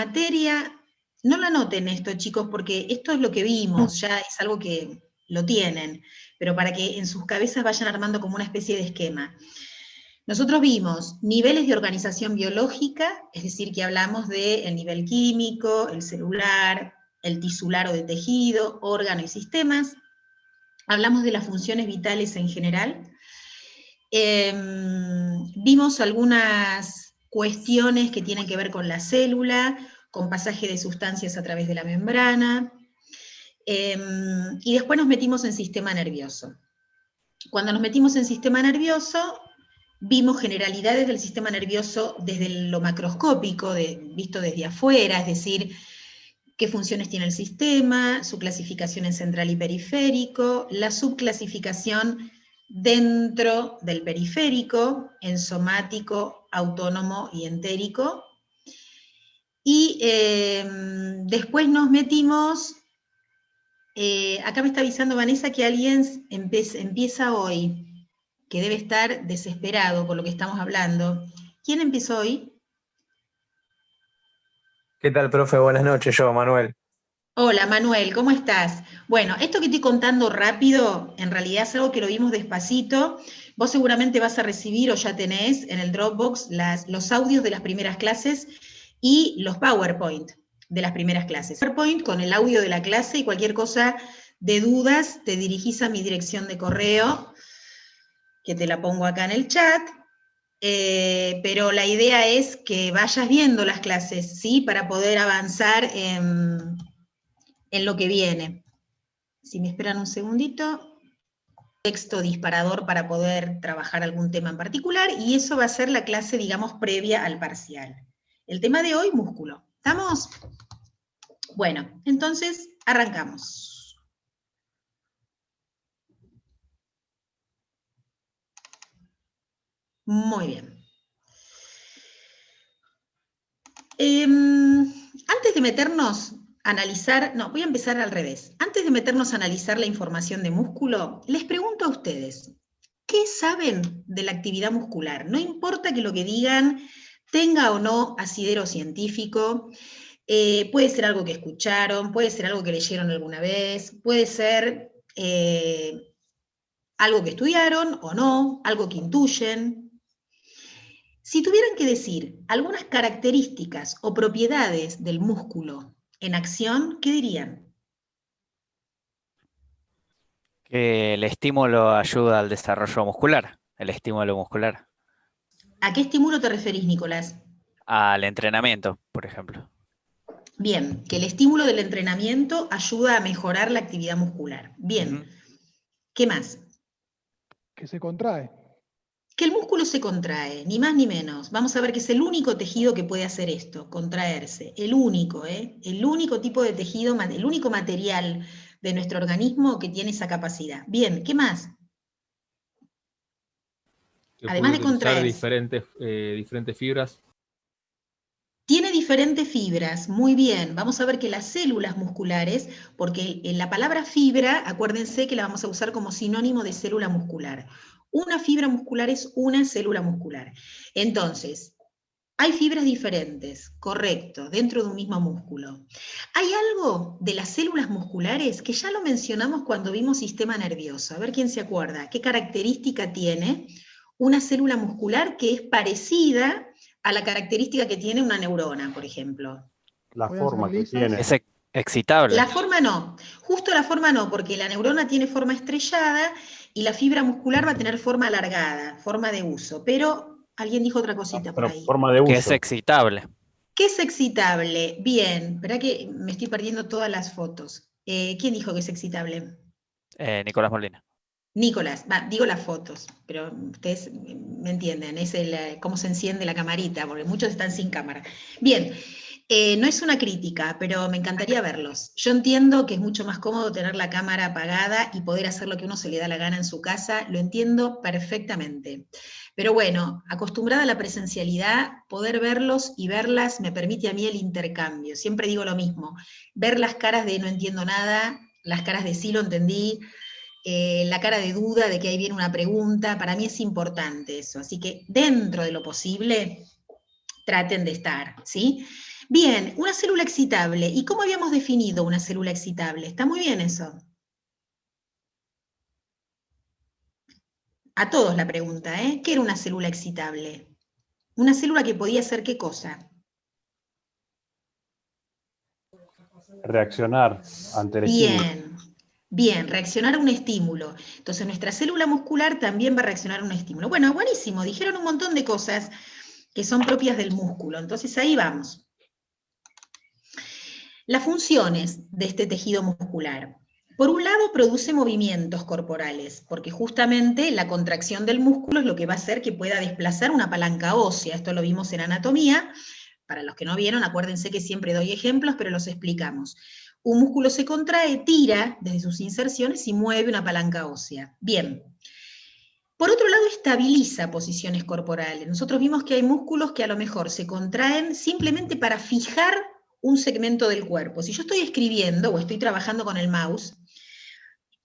materia, no lo anoten esto, chicos, porque esto es lo que vimos, ya es algo que lo tienen, pero para que en sus cabezas vayan armando como una especie de esquema. Nosotros vimos niveles de organización biológica, es decir, que hablamos del nivel químico, el celular, el tisular o de tejido, órgano y sistemas. Hablamos de las funciones vitales en general. Vimos algunas cuestiones que tienen que ver con la célula, con pasaje de sustancias a través de la membrana, y después nos metimos en sistema nervioso. Cuando nos metimos en sistema nervioso, vimos generalidades del sistema nervioso desde lo macroscópico, visto desde afuera, es decir, qué funciones tiene el sistema, su clasificación en central y periférico, la subclasificación dentro del periférico, en somático, autónomo y entérico. Y después nos metimos, acá me está avisando Vanessa que alguien empieza hoy, que debe estar desesperado por lo que estamos hablando. ¿Quién empezó hoy? ¿Qué tal, profe? Buenas noches, yo, Manuel. Hola Manuel, ¿cómo estás? Bueno, esto que estoy contando rápido, en realidad es algo que lo vimos despacito. Vos seguramente vas a recibir o ya tenés en el Dropbox los audios de las primeras clases y los PowerPoint de las primeras clases. PowerPoint con el audio de la clase y cualquier cosa de dudas te dirigís a mi dirección de correo, que te la pongo acá en el chat. Pero la idea es que vayas viendo las clases, ¿sí? Para poder avanzar en lo que viene. Si me esperan un segundito, texto disparador para poder trabajar algún tema en particular, y eso va a ser la clase, digamos, previa al parcial. El tema de hoy, músculo. ¿Estamos? Bueno, entonces arrancamos. Muy bien. Antes de meternos a analizar, no, voy a empezar al revés. Antes de meternos a analizar la información de músculo, les pregunto a ustedes, ¿qué saben de la actividad muscular? No importa que lo que digan tenga o no asidero científico, puede ser algo que escucharon, puede ser algo que leyeron alguna vez, puede ser algo que estudiaron o no, algo que intuyen. Si tuvieran que decir algunas características o propiedades del músculo en acción, ¿qué dirían? Que el estímulo ayuda al desarrollo muscular, el estímulo muscular. ¿A qué estímulo te referís, Nicolás? Al entrenamiento, por ejemplo. Bien, que el estímulo del entrenamiento ayuda a mejorar la actividad muscular. Bien, ¿qué más? Que se contrae. Que el músculo se contrae, ni más ni menos. Vamos a ver que es el único tejido que puede hacer esto, contraerse. El único, el único tipo de tejido, el único material de nuestro organismo que tiene esa capacidad. Bien, ¿qué más? Que Además de puede utilizar contraerse. diferentes fibras. Tiene diferentes fibras, muy bien. Vamos a ver que las células musculares, porque en la palabra fibra, acuérdense que la vamos a usar como sinónimo de célula muscular. Una fibra muscular es una célula muscular. Entonces, hay fibras diferentes, correcto, dentro de un mismo músculo. Hay algo de las células musculares que ya lo mencionamos cuando vimos sistema nervioso. A ver quién se acuerda. ¿Qué característica tiene una célula muscular que es parecida a la característica que tiene una neurona, por ejemplo? La forma que tiene. Es excitable. La forma no, justo la forma no, porque la neurona tiene forma estrellada y la fibra muscular va a tener forma alargada, forma de uso, pero alguien dijo otra cosita por ahí. Forma de uso. Que es excitable. ¿Qué es excitable? Bien, ¿verdad que me estoy perdiendo todas las fotos? ¿Quién dijo que es excitable? Nicolás Molina. Nicolás, digo las fotos, pero ustedes me entienden, es cómo se enciende la camarita, porque muchos están sin cámara. Bien, no es una crítica, pero me encantaría verlos. Yo entiendo que es mucho más cómodo tener la cámara apagada y poder hacer lo que uno se le da la gana en su casa, lo entiendo perfectamente. Pero bueno, acostumbrada a la presencialidad, poder verlos y verlas me permite a mí el intercambio. Siempre digo lo mismo, ver las caras de no entiendo nada, las caras de sí lo entendí, la cara de duda de que ahí viene una pregunta, para mí es importante eso. Así que dentro de lo posible, traten de estar, ¿sí? Bien, una célula excitable. ¿Y cómo habíamos definido una célula excitable? Está muy bien eso. A todos la pregunta, ¿eh? ¿Qué era una célula excitable? Una célula que podía hacer ¿qué cosa? Reaccionar ante el estímulo. Bien, reaccionar a un estímulo. Entonces nuestra célula muscular también va a reaccionar a un estímulo. Bueno, buenísimo, dijeron un montón de cosas que son propias del músculo. Entonces ahí vamos. Las funciones de este tejido muscular. Por un lado, produce movimientos corporales, porque justamente la contracción del músculo es lo que va a hacer que pueda desplazar una palanca ósea. Esto lo vimos en anatomía. Para los que no vieron, acuérdense que siempre doy ejemplos, pero los explicamos. Un músculo se contrae, tira desde sus inserciones y mueve una palanca ósea. Bien. Por otro lado, estabiliza posiciones corporales. Nosotros vimos que hay músculos que a lo mejor se contraen simplemente para fijar un segmento del cuerpo. Si yo estoy escribiendo o estoy trabajando con el mouse,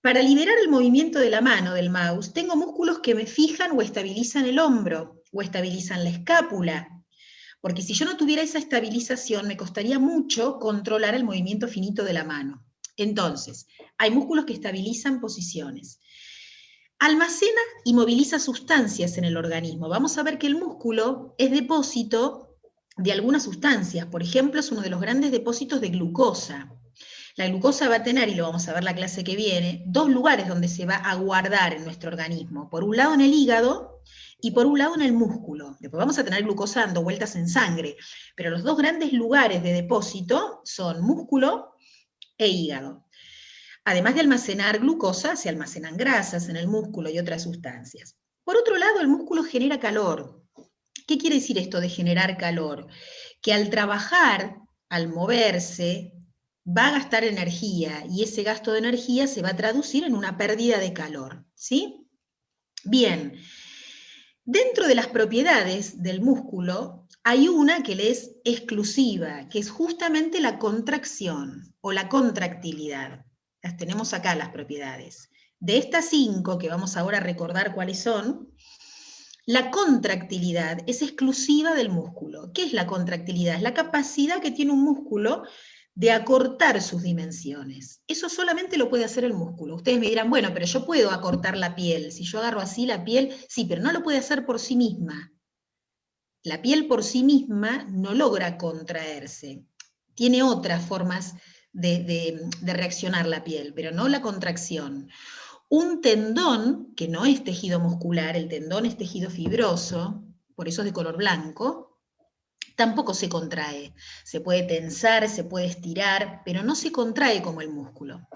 para liberar el movimiento de la mano del mouse, tengo músculos que me fijan o estabilizan el hombro, o estabilizan la escápula, porque si yo no tuviera esa estabilización, me costaría mucho controlar el movimiento finito de la mano. Entonces, hay músculos que estabilizan posiciones. Almacena y moviliza sustancias en el organismo. Vamos a ver que el músculo es depósito de algunas sustancias. Por ejemplo, es uno de los grandes depósitos de glucosa. La glucosa va a tener, y lo vamos a ver la clase que viene, dos lugares donde se va a guardar en nuestro organismo. Por un lado en el hígado y por un lado en el músculo. Después vamos a tener glucosa dando vueltas en sangre, pero los dos grandes lugares de depósito son músculo e hígado. Además de almacenar glucosa, se almacenan grasas en el músculo y otras sustancias. Por otro lado, el músculo genera calor. ¿Qué quiere decir esto de generar calor? Que al trabajar, al moverse, va a gastar energía, y ese gasto de energía se va a traducir en una pérdida de calor, ¿sí? Bien, dentro de las propiedades del músculo, hay una que le es exclusiva, que es justamente la contracción o la contractilidad. Las tenemos acá las propiedades. De estas 5, que vamos ahora a recordar cuáles son, la contractilidad es exclusiva del músculo. ¿Qué es la contractilidad? Es la capacidad que tiene un músculo de acortar sus dimensiones. Eso solamente lo puede hacer el músculo. Ustedes me dirán, bueno, pero yo puedo acortar la piel. Si yo agarro así la piel, sí, pero no lo puede hacer por sí misma. La piel por sí misma no logra contraerse. Tiene otras formas de reaccionar la piel, pero no la contracción. Un tendón, que no es tejido muscular, el tendón es tejido fibroso, por eso es de color blanco, tampoco se contrae. Se puede tensar, se puede estirar, pero no se contrae como el músculo.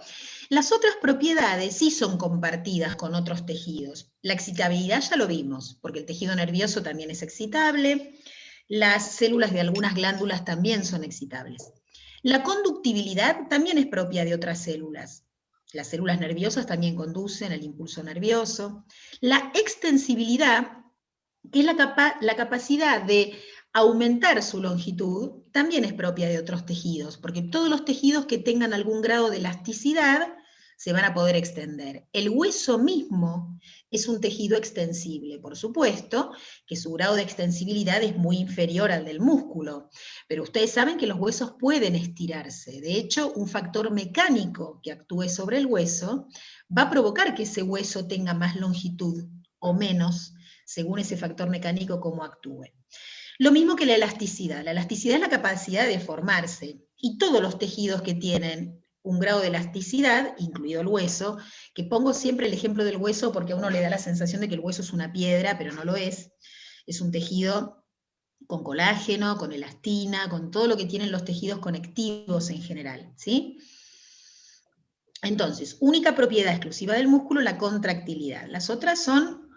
Las otras propiedades sí son compartidas con otros tejidos. La excitabilidad ya lo vimos, porque el tejido nervioso también es excitable, las células de algunas glándulas también son excitables. La conductibilidad también es propia de otras células. Las células nerviosas también conducen el impulso nervioso. La extensibilidad, que es la capacidad de aumentar su longitud, también es propia de otros tejidos, porque todos los tejidos que tengan algún grado de elasticidad se van a poder extender. El hueso mismo es un tejido extensible, por supuesto, que su grado de extensibilidad es muy inferior al del músculo, pero ustedes saben que los huesos pueden estirarse. De hecho, un factor mecánico que actúe sobre el hueso va a provocar que ese hueso tenga más longitud o menos, según ese factor mecánico cómo actúe. Lo mismo que la elasticidad. La elasticidad es la capacidad de formarse, y todos los tejidos que tienen un grado de elasticidad, incluido el hueso, que pongo siempre el ejemplo del hueso porque a uno le da la sensación de que el hueso es una piedra, pero no lo es un tejido con colágeno, con elastina, con todo lo que tienen los tejidos conectivos en general, ¿sí? Entonces, única propiedad exclusiva del músculo, la contractilidad. Las otras son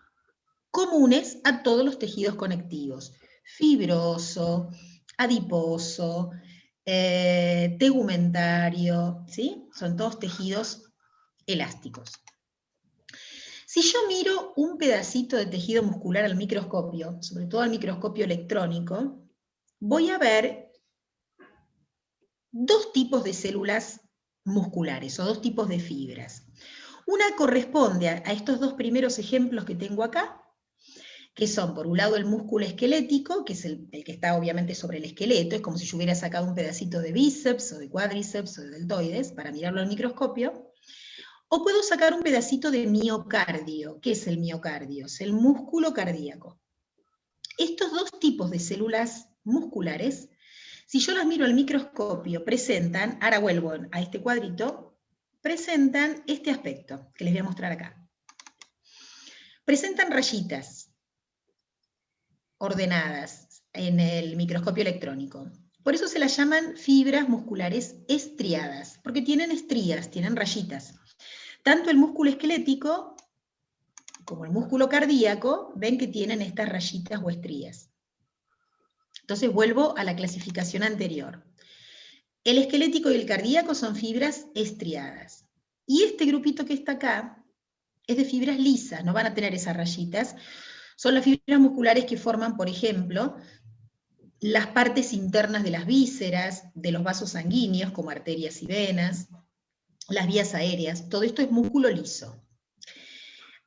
comunes a todos los tejidos conectivos. Fibroso, adiposo, tegumentario, ¿sí? Son todos tejidos elásticos. Si yo miro un pedacito de tejido muscular al microscopio, sobre todo al microscopio electrónico, voy a ver dos tipos de células musculares o dos tipos de fibras. Una corresponde a estos dos primeros ejemplos que tengo acá, que son, por un lado, el músculo esquelético, que es el que está obviamente sobre el esqueleto, es como si yo hubiera sacado un pedacito de bíceps, o de cuádriceps, o de deltoides, para mirarlo al microscopio, o puedo sacar un pedacito de miocardio. ¿Qué es el miocardio? Es el músculo cardíaco. Estos dos tipos de células musculares, si yo las miro al microscopio, presentan, ahora vuelvo a este cuadrito, presentan este aspecto, que les voy a mostrar acá. Presentan rayitas ordenadas en el microscopio electrónico. Por eso se las llaman fibras musculares estriadas, porque tienen estrías, tienen rayitas. Tanto el músculo esquelético como el músculo cardíaco, ven que tienen estas rayitas o estrías. Entonces vuelvo a la clasificación anterior. El esquelético y el cardíaco son fibras estriadas. Y este grupito que está acá es de fibras lisas, no van a tener esas rayitas. Son las fibras musculares que forman, por ejemplo, las partes internas de las vísceras, de los vasos sanguíneos, como arterias y venas, las vías aéreas. Todo esto es músculo liso.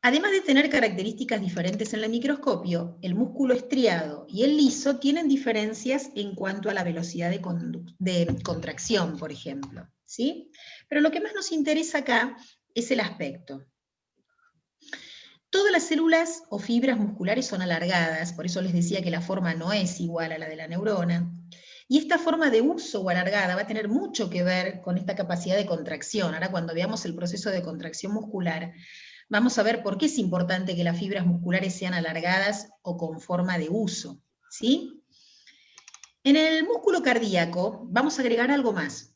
Además de tener características diferentes en el microscopio, el músculo estriado y el liso tienen diferencias en cuanto a la velocidad de contracción, por ejemplo, ¿sí? Pero lo que más nos interesa acá es el aspecto. Todas las células o fibras musculares son alargadas, por eso les decía que la forma no es igual a la de la neurona, y esta forma de uso o alargada va a tener mucho que ver con esta capacidad de contracción. Ahora cuando veamos el proceso de contracción muscular, vamos a ver por qué es importante que las fibras musculares sean alargadas o con forma de uso, ¿sí? En el músculo cardíaco vamos a agregar algo más.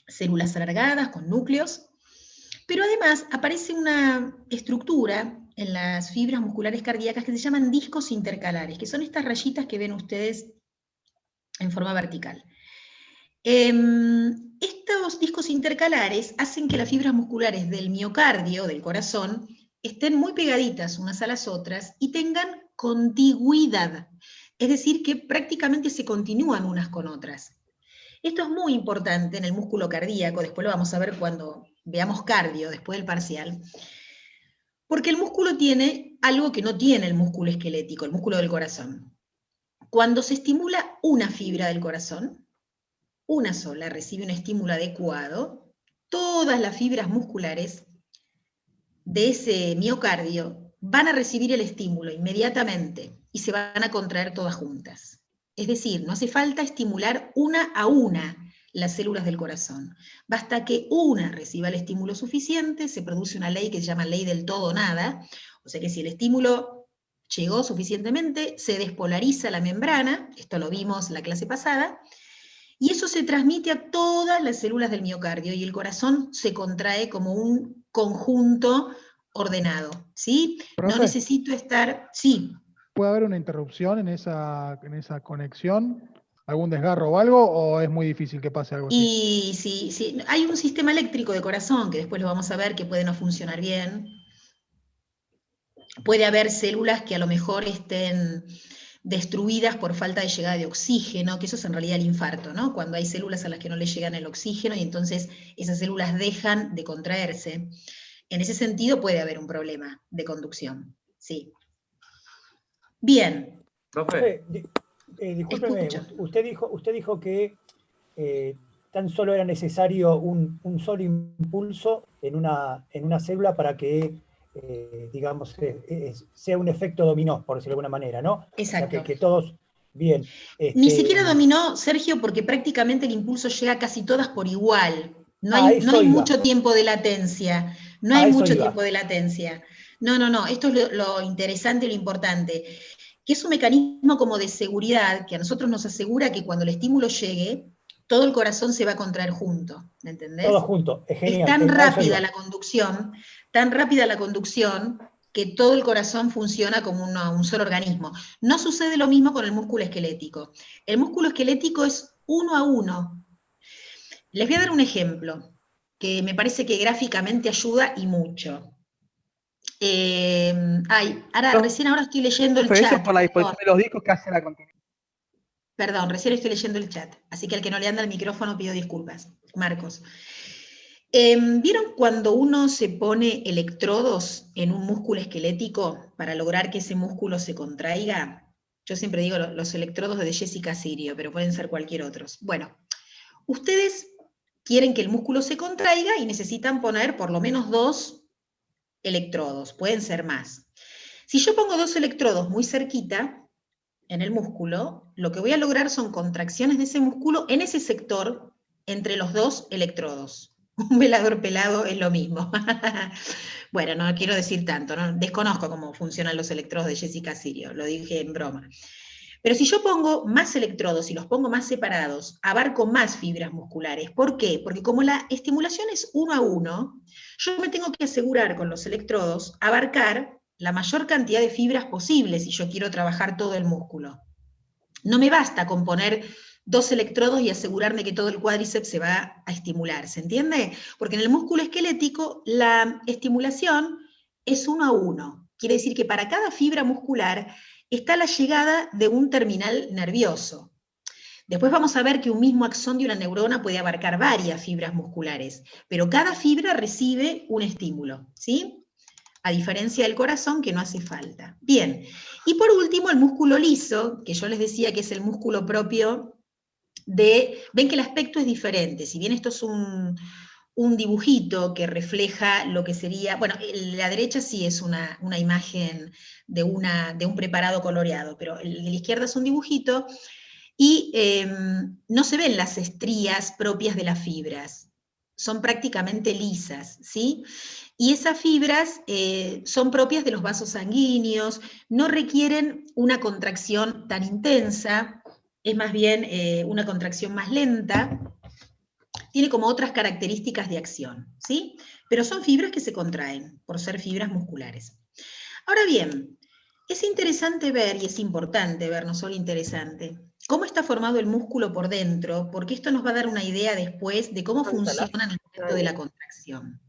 Células alargadas con núcleos, pero además aparece una estructura en las fibras musculares cardíacas que se llaman discos intercalares, que son estas rayitas que ven ustedes en forma vertical. Estos discos intercalares hacen que las fibras musculares del miocardio, del corazón, estén muy pegaditas unas a las otras y tengan contigüidad, es decir, que prácticamente se continúan unas con otras. Esto es muy importante en el músculo cardíaco, después lo vamos a ver cuando veamos cardio, después del parcial, porque el músculo tiene algo que no tiene el músculo esquelético, el músculo del corazón. Cuando se estimula una fibra del corazón, una sola recibe un estímulo adecuado, todas las fibras musculares de ese miocardio van a recibir el estímulo inmediatamente y se van a contraer todas juntas. Es decir, no hace falta estimular una a una las células del corazón. Basta que una reciba el estímulo suficiente, se produce una ley que se llama ley del todo o nada, o sea que si el estímulo llegó suficientemente, se despolariza la membrana, esto lo vimos en la clase pasada, y eso se transmite a todas las células del miocardio y el corazón se contrae como un conjunto ordenado, ¿sí? ¿Profe? No necesito estar... Sí. ¿Puede haber una interrupción en esa conexión? ¿Algún desgarro o algo? ¿O es muy difícil que pase algo así? Y sí, hay un sistema eléctrico de corazón, que después lo vamos a ver, que puede no funcionar bien. Puede haber células que a lo mejor estén destruidas por falta de llegada de oxígeno, que eso es en realidad el infarto, ¿no? Cuando hay células a las que no le llegan el oxígeno y entonces esas células dejan de contraerse. En ese sentido puede haber un problema de conducción, sí. Bien. Profe, discúlpeme, usted dijo que tan solo era necesario un solo impulso en una célula para que, digamos, sea un efecto dominó, por decirlo de alguna manera, ¿no? Exacto. O sea, que todos, bien. Ni siquiera dominó, Sergio, porque prácticamente el impulso llega a casi todas por igual. No hay mucho tiempo de latencia. No hay mucho tiempo de latencia. No, esto es lo interesante y lo importante, que es un mecanismo como de seguridad que a nosotros nos asegura que cuando el estímulo llegue, todo el corazón se va a contraer junto, ¿me entendés? Todo junto, es genial. Es tan rápida la conducción, que todo el corazón funciona como un solo organismo. No sucede lo mismo con el músculo esquelético. El músculo esquelético es uno a uno. Les voy a dar un ejemplo, que me parece que gráficamente ayuda y mucho. Recién ahora estoy leyendo el chat. Eso por la disposición de los discos que hace la continuidad. Perdón, recién estoy leyendo el chat, así que al que no le anda el micrófono pido disculpas. Marcos. ¿Vieron cuando uno se pone electrodos en un músculo esquelético para lograr que ese músculo se contraiga? Yo siempre digo los electrodos de Jessica Sirio, pero pueden ser cualquier otros. Bueno, ustedes quieren que el músculo se contraiga y necesitan poner por lo menos 2 electrodos, pueden ser más. Si yo pongo 2 electrodos muy cerquita en el músculo, lo que voy a lograr son contracciones de ese músculo en ese sector entre los 2 electrodos. Un velador pelado es lo mismo. Bueno, no quiero decir tanto, ¿no? Desconozco cómo funcionan los electrodos de Jessica Sirio, lo dije en broma. Pero si yo pongo más electrodos y los pongo más separados, abarco más fibras musculares. ¿Por qué? Porque como la estimulación es 1 a 1, yo me tengo que asegurar con los electrodos abarcar la mayor cantidad de fibras posible si yo quiero trabajar todo el músculo. No me basta con poner 2 electrodos y asegurarme que todo el cuádriceps se va a estimular, ¿se entiende? Porque en el músculo esquelético la estimulación es 1 a 1. Quiere decir que para cada fibra muscular está la llegada de un terminal nervioso. Después vamos a ver que un mismo axón de una neurona puede abarcar varias fibras musculares, pero cada fibra recibe un estímulo, ¿sí? A diferencia del corazón, que no hace falta. Bien, y por último el músculo liso, que yo les decía que es el músculo propio de... Ven que el aspecto es diferente, si bien esto es un dibujito que refleja lo que sería... Bueno, la derecha sí es una imagen de un preparado coloreado, pero el de la izquierda es un dibujito, y no se ven las estrías propias de las fibras, son prácticamente lisas, ¿sí? Y esas fibras son propias de los vasos sanguíneos, no requieren una contracción tan intensa, es más bien una contracción más lenta, tiene como otras características de acción, ¿sí? Pero son fibras que se contraen, por ser fibras musculares. Ahora bien, es interesante ver, y es importante ver, no solo interesante, cómo está formado el músculo por dentro, porque esto nos va a dar una idea después de cómo funciona en el momento de la contracción.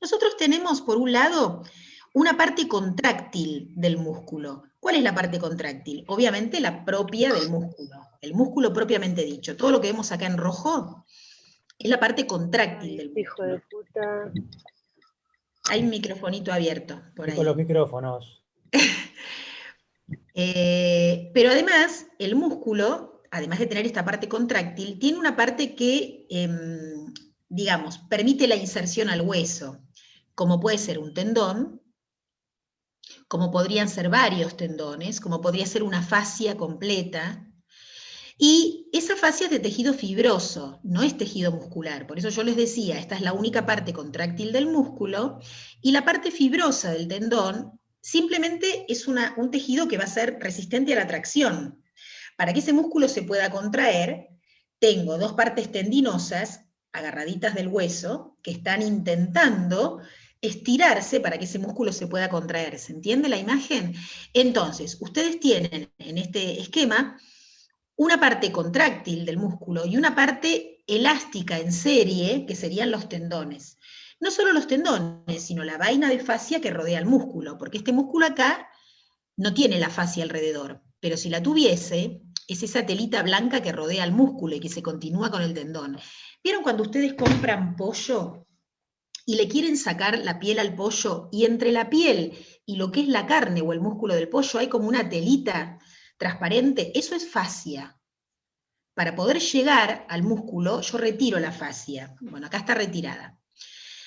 Nosotros tenemos, por un lado, una parte contráctil del músculo. ¿Cuál es la parte contráctil? Obviamente la propia del músculo, el músculo propiamente dicho. Todo lo que vemos acá en rojo es la parte contráctil del músculo. Hijo de puta. Hay un microfonito abierto por ahí. Con los micrófonos. Pero además, el músculo, además de tener esta parte contráctil, tiene una parte que, digamos, permite la inserción al hueso, como puede ser un tendón, como podrían ser varios tendones, como podría ser una fascia completa, y esa fascia es de tejido fibroso, no es tejido muscular. Por eso yo les decía, esta es la única parte contráctil del músculo, y la parte fibrosa del tendón simplemente es un tejido que va a ser resistente a la tracción. Para que ese músculo se pueda contraer, tengo 2 partes tendinosas, agarraditas del hueso, que están intentando estirarse para que ese músculo se pueda contraer. ¿Se entiende la imagen? Entonces, ustedes tienen en este esquema una parte contráctil del músculo y una parte elástica en serie, que serían los tendones. No solo los tendones, sino la vaina de fascia que rodea el músculo, porque este músculo acá no tiene la fascia alrededor, pero si la tuviese, es esa telita blanca que rodea el músculo y que se continúa con el tendón. ¿Vieron cuando ustedes compran pollo y le quieren sacar la piel al pollo, y entre la piel y lo que es la carne o el músculo del pollo hay como una telita transparente? Eso es fascia. Para poder llegar al músculo, yo retiro la fascia. Bueno, acá está retirada.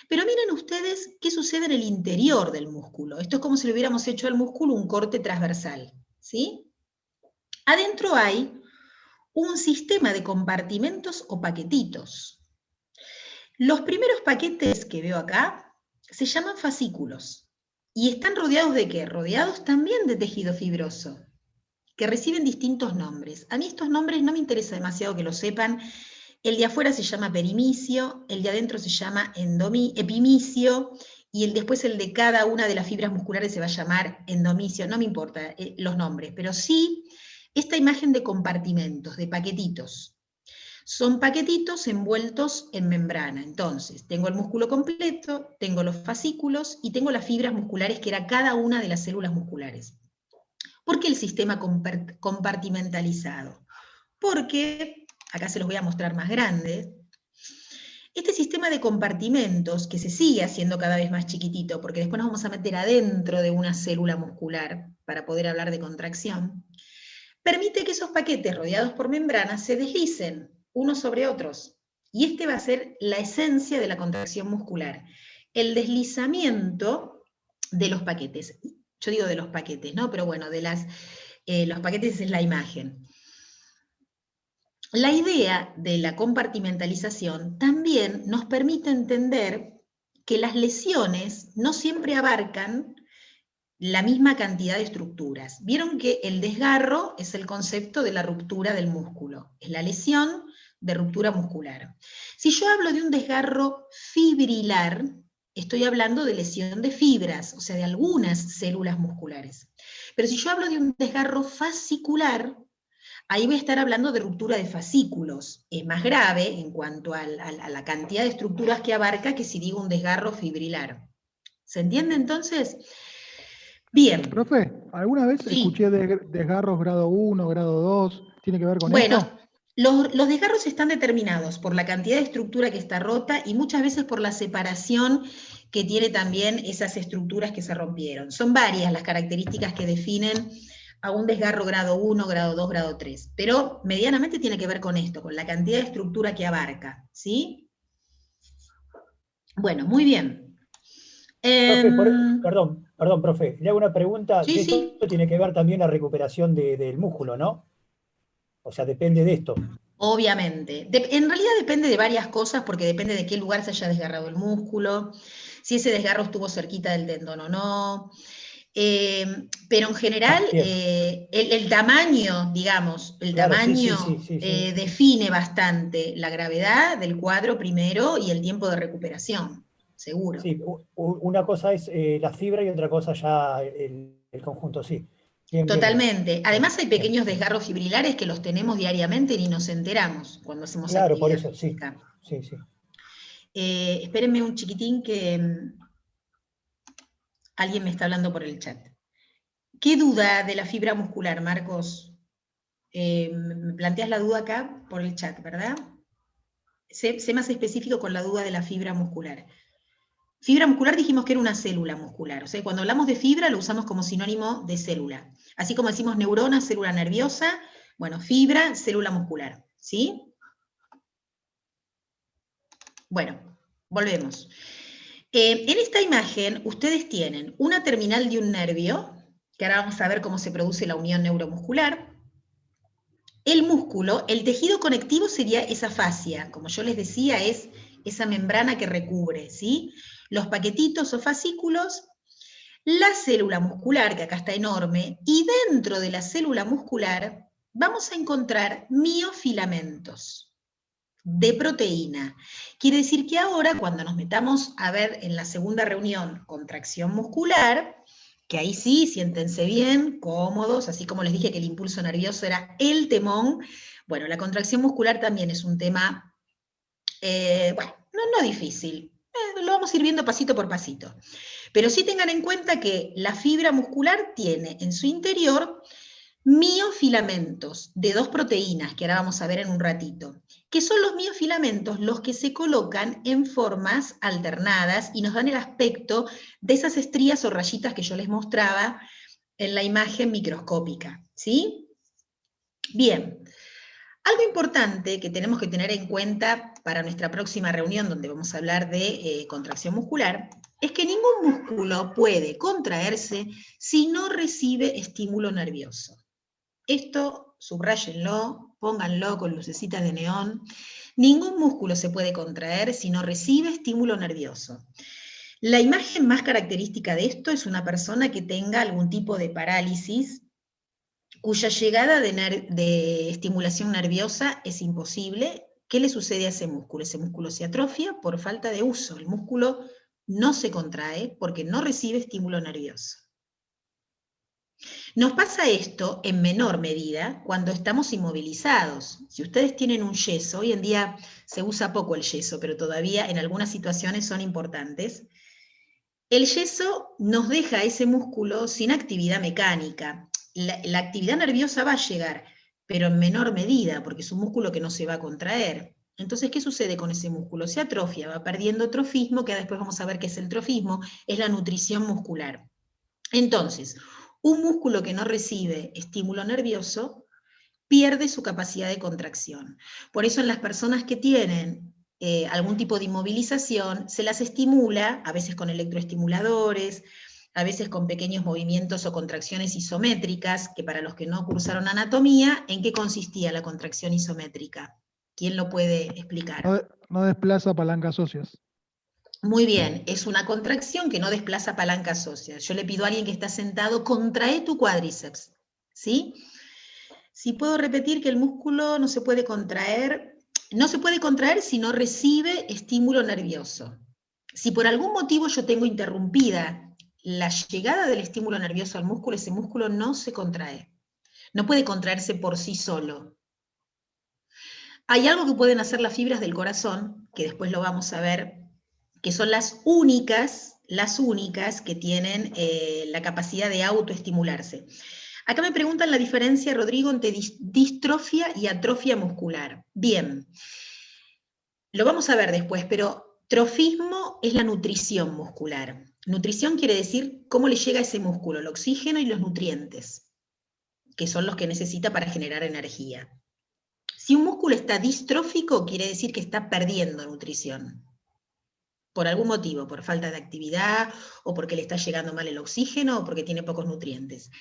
Pero miren ustedes qué sucede en el interior del músculo. Esto es como si le hubiéramos hecho al músculo un corte transversal, ¿sí? Adentro hay un sistema de compartimentos o paquetitos. Los primeros paquetes que veo acá se llaman fascículos. ¿Y están rodeados de qué? Rodeados también de tejido fibroso, que reciben distintos nombres. A mí estos nombres no me interesa demasiado que lo sepan. El de afuera se llama perimicio, el de adentro se llama epimicio, y después el de cada una de las fibras musculares se va a llamar endomicio. No me importa los nombres, pero sí esta imagen de compartimentos, de paquetitos. Son paquetitos envueltos en membrana. Entonces, tengo el músculo completo, tengo los fascículos y tengo las fibras musculares, que era cada una de las células musculares. ¿Por qué el sistema compartimentalizado? Porque, acá se los voy a mostrar más grande, Este sistema de compartimentos, que se sigue haciendo cada vez más chiquitito, porque después nos vamos a meter adentro de una célula muscular para poder hablar de contracción, permite que esos paquetes rodeados por membranas se deslicen unos sobre otros. Y este va a ser la esencia de la contracción muscular, el deslizamiento de los paquetes. Yo digo de los paquetes, ¿no? Pero bueno, los paquetes es la imagen. La idea de la compartimentalización también nos permite entender que las lesiones no siempre abarcan la misma cantidad de estructuras. Vieron que el desgarro es el concepto de la ruptura del músculo, es la lesión de ruptura muscular. Si yo hablo de un desgarro fibrilar, estoy hablando de lesión de fibras, o sea, de algunas células musculares. Pero si yo hablo de un desgarro fascicular, ahí voy a estar hablando de ruptura de fascículos. Es más grave en cuanto a la cantidad de estructuras que abarca que si digo un desgarro fibrilar. ¿Se entiende entonces? Bien. Profe, ¿alguna vez escuché de desgarros grado 1, grado 2? ¿Tiene que ver con esto? Bueno, los desgarros están determinados por la cantidad de estructura que está rota y muchas veces por la separación que tiene también esas estructuras que se rompieron. Son varias las características que definen a un desgarro grado 1, grado 2, grado 3, pero medianamente tiene que ver con esto, con la cantidad de estructura que abarca, ¿sí? Bueno, muy bien. Profe, perdón, profe, le hago una pregunta. Sí, esto tiene que ver también la recuperación del músculo, ¿no? O sea, depende de esto. Obviamente. En realidad depende de varias cosas, porque depende de qué lugar se haya desgarrado el músculo, si ese desgarro estuvo cerquita del tendón o no. Pero en general, el tamaño, digamos, define bastante la gravedad del cuadro primero y el tiempo de recuperación, seguro. Sí, una cosa es la fibra y otra cosa ya el conjunto, sí. Bien, totalmente. Bien. Además hay pequeños desgarros fibrilares que los tenemos diariamente y ni nos enteramos cuando hacemos actividad por eso, física. Sí. Espérenme un chiquitín que alguien me está hablando por el chat. ¿Qué duda de la fibra muscular, Marcos? Me planteas la duda acá por el chat, ¿verdad? Sé más específico con la duda de la fibra muscular. Fibra muscular dijimos que era una célula muscular, o sea, cuando hablamos de fibra lo usamos como sinónimo de célula. Así como decimos neurona, célula nerviosa, bueno, fibra, célula muscular, ¿sí? Bueno, volvemos. En esta imagen ustedes tienen una terminal de un nervio, que ahora vamos a ver cómo se produce la unión neuromuscular. El músculo, el tejido conectivo sería esa fascia, como yo les decía, es esa membrana que recubre, ¿sí? Los paquetitos o fascículos, la célula muscular, que acá está enorme, y dentro de la célula muscular vamos a encontrar miofilamentos de proteína. Quiere decir que ahora, cuando nos metamos a ver en la segunda reunión contracción muscular, que ahí sí, siéntense bien, cómodos, así como les dije que el impulso nervioso era el temón, bueno, la contracción muscular también es un tema, bueno, no difícil, lo vamos a ir viendo pasito por pasito. Pero sí tengan en cuenta que la fibra muscular tiene en su interior miofilamentos de 2 proteínas, que ahora vamos a ver en un ratito, que son los miofilamentos los que se colocan en formas alternadas y nos dan el aspecto de esas estrías o rayitas que yo les mostraba en la imagen microscópica, ¿sí? Bien. Algo importante que tenemos que tener en cuenta para nuestra próxima reunión, donde vamos a hablar de contracción muscular, es que ningún músculo puede contraerse si no recibe estímulo nervioso. Esto, subráyenlo, pónganlo con lucecitas de neón. Ningún músculo se puede contraer si no recibe estímulo nervioso. La imagen más característica de esto es una persona que tenga algún tipo de parálisis, cuya llegada de estimulación nerviosa es imposible. ¿Qué le sucede a ese músculo? Ese músculo se atrofia por falta de uso. El músculo no se contrae porque no recibe estímulo nervioso. Nos pasa esto en menor medida cuando estamos inmovilizados. Si ustedes tienen un yeso, hoy en día se usa poco el yeso, pero todavía en algunas situaciones son importantes. El yeso nos deja a ese músculo sin actividad mecánica. La actividad nerviosa va a llegar, pero en menor medida, porque es un músculo que no se va a contraer. Entonces, ¿qué sucede con ese músculo? Se atrofia, va perdiendo trofismo, que después vamos a ver qué es el trofismo, es la nutrición muscular. Entonces, un músculo que no recibe estímulo nervioso pierde su capacidad de contracción. Por eso en las personas que tienen algún tipo de inmovilización, se las estimula, a veces con electroestimuladores, a veces con pequeños movimientos o contracciones isométricas, que para los que no cursaron anatomía, ¿en qué consistía la contracción isométrica? ¿Quién lo puede explicar? No desplaza palancas óseas. Muy bien, es una contracción que no desplaza palancas óseas. Yo le pido a alguien que está sentado, contrae tu cuádriceps, ¿sí? Si puedo repetir que el músculo no se puede contraer si no recibe estímulo nervioso. Si por algún motivo yo tengo interrumpida la llegada del estímulo nervioso al músculo, ese músculo no se contrae. No puede contraerse por sí solo. Hay algo que pueden hacer las fibras del corazón, que después lo vamos a ver, que son las únicas que tienen la capacidad de autoestimularse. Acá me preguntan la diferencia, Rodrigo, entre distrofia y atrofia muscular. Bien, lo vamos a ver después, pero trofismo es la nutrición muscular. Nutrición quiere decir cómo le llega a ese músculo el oxígeno y los nutrientes, que son los que necesita para generar energía. Si un músculo está distrófico, quiere decir que está perdiendo nutrición. Por algún motivo, por falta de actividad, o porque le está llegando mal el oxígeno, o porque tiene pocos nutrientes.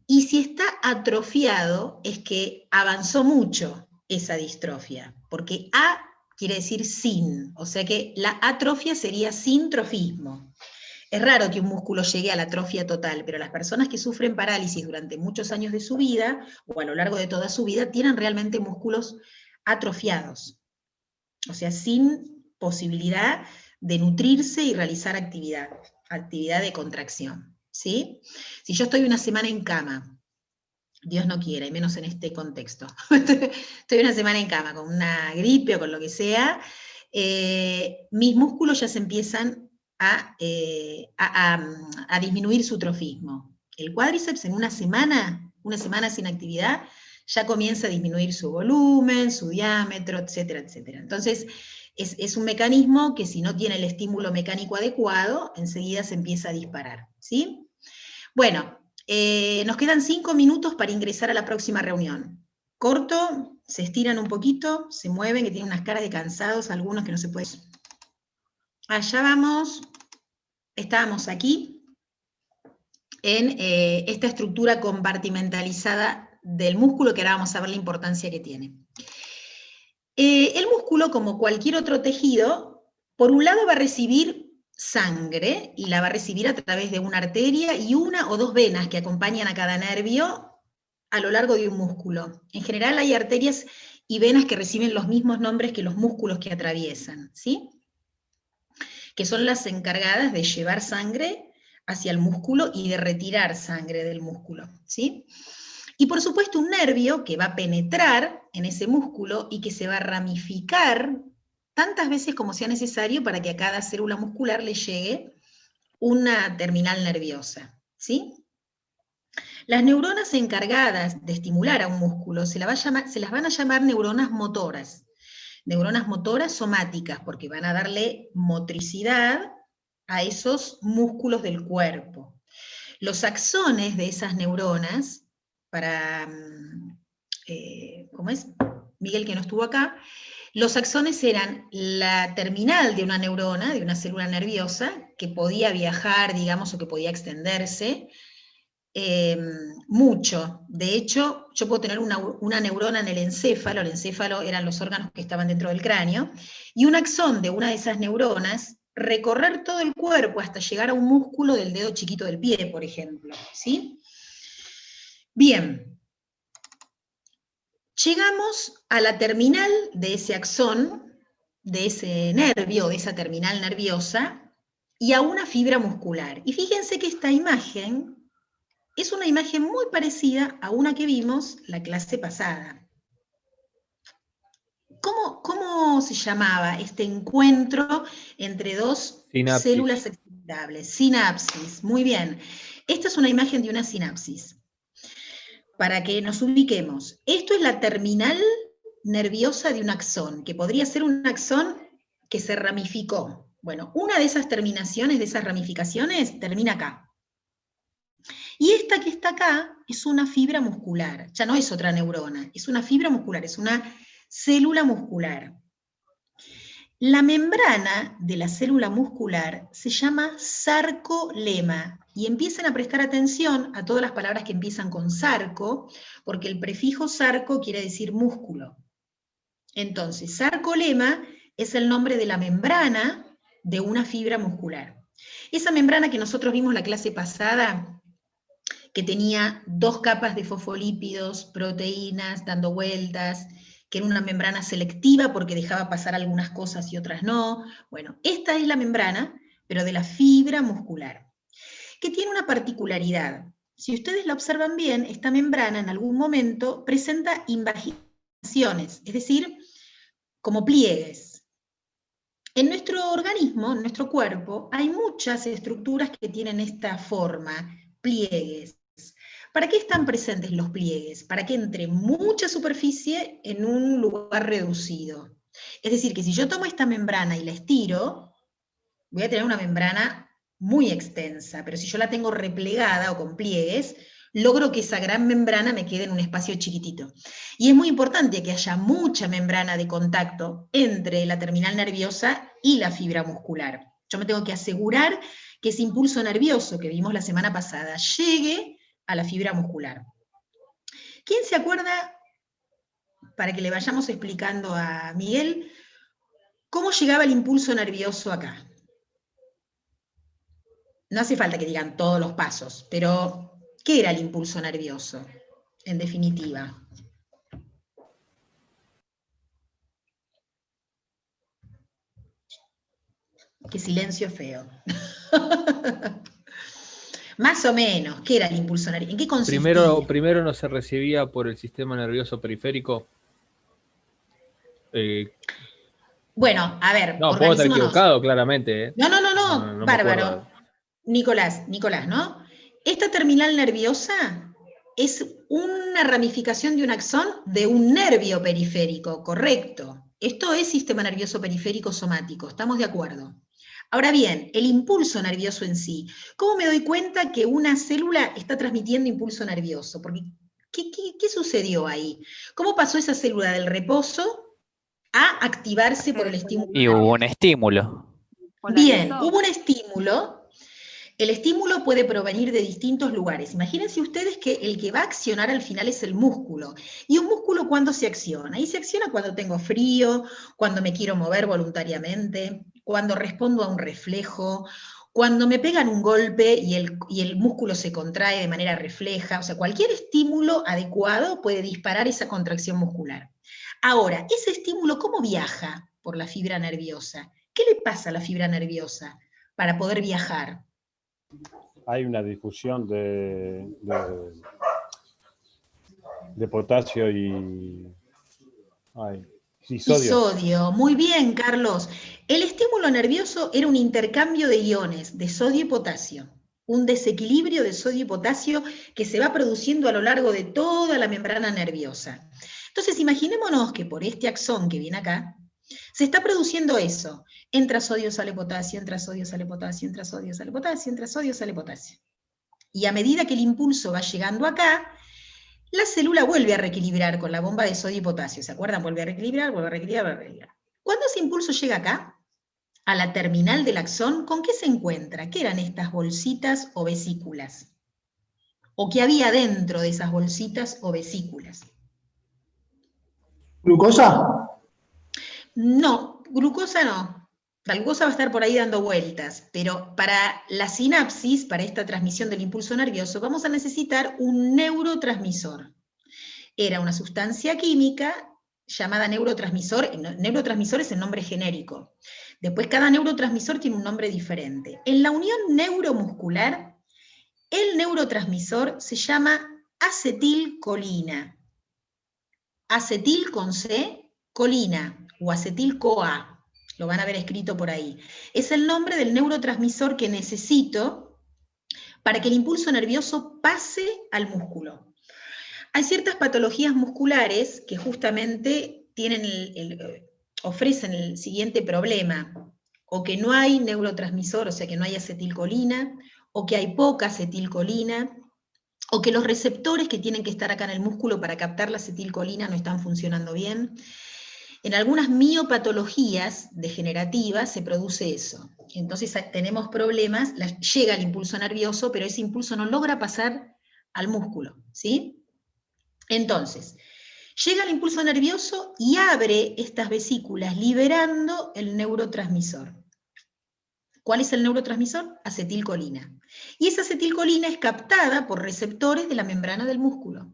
Y si está atrofiado, es que avanzó mucho esa distrofia, porque A quiere decir sin, o sea que la atrofia sería sin trofismo. Es raro que un músculo llegue a la atrofia total, pero las personas que sufren parálisis durante muchos años de su vida, o a lo largo de toda su vida, tienen realmente músculos atrofiados, o sea, sin posibilidad de nutrirse y realizar actividad de contracción. ¿Sí? Si yo estoy una semana en cama, Dios no quiera, y menos en este contexto, estoy una semana en cama con una gripe o con lo que sea, mis músculos ya se empiezan a disminuir su trofismo. El cuádriceps en una semana sin actividad, ya comienza a disminuir su volumen, su diámetro, etcétera, etcétera. Entonces, es un mecanismo que si no tiene el estímulo mecánico adecuado, enseguida se empieza a disparar, ¿sí? Bueno, nos quedan 5 minutos para ingresar a la próxima reunión. Corto, se estiran un poquito, se mueven, que tienen unas caras de cansados, algunos que no se pueden. Allá vamos, estábamos aquí, en esta estructura compartimentalizada del músculo, que ahora vamos a ver la importancia que tiene. El músculo, como cualquier otro tejido, por un lado va a recibir sangre, y la va a recibir a través de una arteria y una o dos venas que acompañan a cada nervio a lo largo de un músculo. En general hay arterias y venas que reciben los mismos nombres que los músculos que atraviesan, ¿sí? Que son las encargadas de llevar sangre hacia el músculo y de retirar sangre del músculo, ¿sí? Y por supuesto un nervio que va a penetrar en ese músculo y que se va a ramificar tantas veces como sea necesario para que a cada célula muscular le llegue una terminal nerviosa, ¿sí? Las neuronas encargadas de estimular a un músculo se las van a llamar neuronas motoras somáticas, porque van a darle motricidad a esos músculos del cuerpo. Los axones de esas neuronas, ¿cómo es? Miguel, que no estuvo acá, los axones eran la terminal de una neurona, de una célula nerviosa, que podía viajar, digamos, o que podía extenderse mucho. De hecho, yo puedo tener una neurona en el encéfalo eran los órganos que estaban dentro del cráneo, y un axón de una de esas neuronas recorrer todo el cuerpo hasta llegar a un músculo del dedo chiquito del pie, por ejemplo, ¿sí? Bien. Llegamos a la terminal de ese axón, de ese nervio, de esa terminal nerviosa, y a una fibra muscular. Y fíjense que esta imagen es una imagen muy parecida a una que vimos la clase pasada. ¿Cómo se llamaba este encuentro entre dos células excitables? Sinapsis, muy bien. Esta es una imagen de una sinapsis. Para que nos ubiquemos, esto es la terminal nerviosa de un axón, que podría ser un axón que se ramificó. Bueno, una de esas terminaciones, de esas ramificaciones, termina acá. Y esta que está acá es una fibra muscular, ya no es otra neurona, es una fibra muscular, es una célula muscular. La membrana de la célula muscular se llama sarcolema, y empiecen a prestar atención a todas las palabras que empiezan con sarco, porque el prefijo sarco quiere decir músculo. Entonces, sarcolema es el nombre de la membrana de una fibra muscular. Esa membrana que nosotros vimos la clase pasada, que tenía 2 capas de fosfolípidos, proteínas, dando vueltas, que era una membrana selectiva porque dejaba pasar algunas cosas y otras no. Bueno, esta es la membrana, pero de la fibra muscular, que tiene una particularidad. Si ustedes la observan bien, esta membrana en algún momento presenta invaginaciones, es decir, como pliegues. En nuestro organismo, en nuestro cuerpo, hay muchas estructuras que tienen esta forma, pliegues. ¿Para qué están presentes los pliegues? Para que entre mucha superficie en un lugar reducido. Es decir, que si yo tomo esta membrana y la estiro, voy a tener una membrana muy extensa, pero si yo la tengo replegada o con pliegues, logro que esa gran membrana me quede en un espacio chiquitito. Y es muy importante que haya mucha membrana de contacto entre la terminal nerviosa y la fibra muscular. Yo me tengo que asegurar que ese impulso nervioso que vimos la semana pasada llegue a la fibra muscular. ¿Quién se acuerda, para que le vayamos explicando a Miguel, cómo llegaba el impulso nervioso acá? No hace falta que digan todos los pasos, pero ¿qué era el impulso nervioso, en definitiva? Qué silencio feo. Más o menos, ¿qué era el impulso nervioso? ¿En qué consistía? Primero no se recibía por el sistema nervioso periférico. Bueno, a ver, no, puedo estar equivocado, claramente. No, bárbaro. Nicolás, ¿no? Esta terminal nerviosa es una ramificación de un axón de un nervio periférico, correcto. Esto es sistema nervioso periférico somático, ¿estamos de acuerdo? Ahora bien, el impulso nervioso en sí, ¿cómo me doy cuenta que una célula está transmitiendo impulso nervioso? Porque, ¿qué sucedió ahí? ¿Cómo pasó esa célula del reposo a activarse por el estímulo? Y hubo un estímulo. Bien, hubo un estímulo. El estímulo puede provenir de distintos lugares. Imagínense ustedes que el que va a accionar al final es el músculo. ¿Y un músculo cuándo se acciona? Y se acciona cuando tengo frío, cuando me quiero mover voluntariamente, cuando respondo a un reflejo, cuando me pegan un golpe y el músculo se contrae de manera refleja. O sea, cualquier estímulo adecuado puede disparar esa contracción muscular. Ahora, ese estímulo, ¿cómo viaja por la fibra nerviosa? ¿Qué le pasa a la fibra nerviosa para poder viajar? Hay una difusión de potasio y sodio. Sodio. Muy bien, Carlos. El estímulo nervioso era un intercambio de iones de sodio y potasio, un desequilibrio de sodio y potasio que se va produciendo a lo largo de toda la membrana nerviosa. Entonces, imaginémonos que por este axón que viene acá, se está produciendo eso. Entra sodio, sale potasio, entra sodio, sale potasio, entra sodio, sale potasio, entra sodio, sale potasio. Y a medida que el impulso va llegando acá, la célula vuelve a reequilibrar con la bomba de sodio y potasio. ¿Se acuerdan? Vuelve a reequilibrar, vuelve a reequilibrar, vuelve a reequilibrar. Cuando ese impulso llega acá, a la terminal del axón, ¿con qué se encuentra? ¿Qué eran estas bolsitas o vesículas? ¿O qué había dentro de esas bolsitas o vesículas? ¿Glucosa? No, glucosa no. La glucosa va a estar por ahí dando vueltas, pero para la sinapsis, para esta transmisión del impulso nervioso, vamos a necesitar un neurotransmisor. Era una sustancia química llamada neurotransmisor. Neurotransmisor es el nombre genérico. Después cada neurotransmisor tiene un nombre diferente. En la unión neuromuscular, el neurotransmisor se llama acetilcolina. Acetil con C, colina, o acetil-CoA. Lo van a ver escrito por ahí. Es el nombre del neurotransmisor que necesito para que el impulso nervioso pase al músculo. Hay ciertas patologías musculares que justamente ofrecen el siguiente problema, o que no hay neurotransmisor, o sea que no hay acetilcolina, o que hay poca acetilcolina, o que los receptores que tienen que estar acá en el músculo para captar la acetilcolina no están funcionando bien. En algunas miopatologías degenerativas se produce eso. Entonces tenemos problemas, llega el impulso nervioso, pero ese impulso no logra pasar al músculo, ¿sí? Entonces, llega el impulso nervioso y abre estas vesículas, liberando el neurotransmisor. ¿Cuál es el neurotransmisor? Acetilcolina. Y esa acetilcolina es captada por receptores de la membrana del músculo.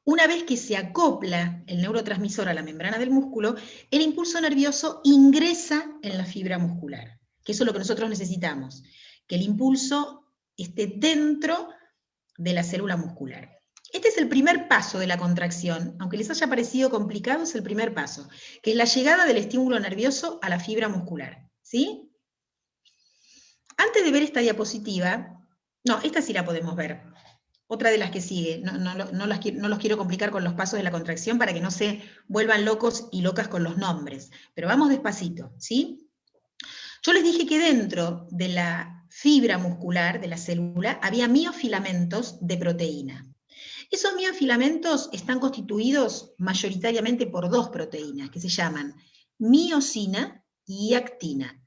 Una vez que se acopla el neurotransmisor a la membrana del músculo, el impulso nervioso ingresa en la fibra muscular, que eso es lo que nosotros necesitamos, que el impulso esté dentro de la célula muscular. Este es el primer paso de la contracción, aunque les haya parecido complicado, es el primer paso, que es la llegada del estímulo nervioso a la fibra muscular, ¿sí? Antes de ver esta diapositiva, no, esta sí la podemos ver, otra de las que sigue, no los quiero complicar con los pasos de la contracción para que no se vuelvan locos y locas con los nombres, pero vamos despacito, ¿sí? Yo les dije que dentro de la fibra muscular de la célula había miofilamentos de proteína. Esos miofilamentos están constituidos mayoritariamente por dos proteínas que se llaman miosina y actina.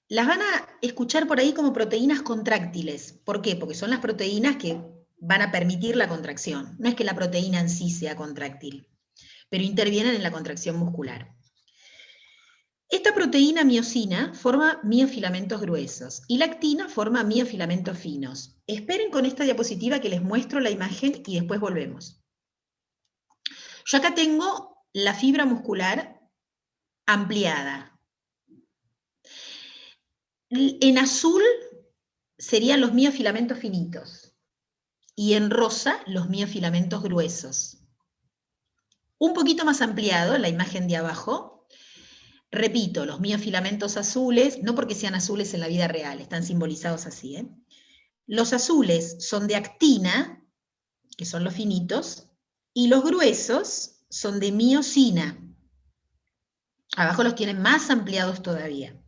Las van a escuchar por ahí como proteínas contráctiles. ¿Por qué? Porque son las proteínas que van a permitir la contracción. No es que la proteína en sí sea contráctil, pero intervienen en la contracción muscular. Esta proteína miosina forma miofilamentos gruesos y la actina forma miofilamentos finos. Esperen con esta diapositiva que les muestro la imagen y después volvemos. Yo acá tengo la fibra muscular ampliada. En azul serían los miofilamentos finitos y en rosa los miofilamentos gruesos. Un poquito más ampliado, la imagen de abajo, repito, los miofilamentos azules, no porque sean azules en la vida real, están simbolizados así, ¿eh? Los azules son de actina, que son los finitos, y los gruesos son de miosina. Abajo los tienen más ampliados todavía.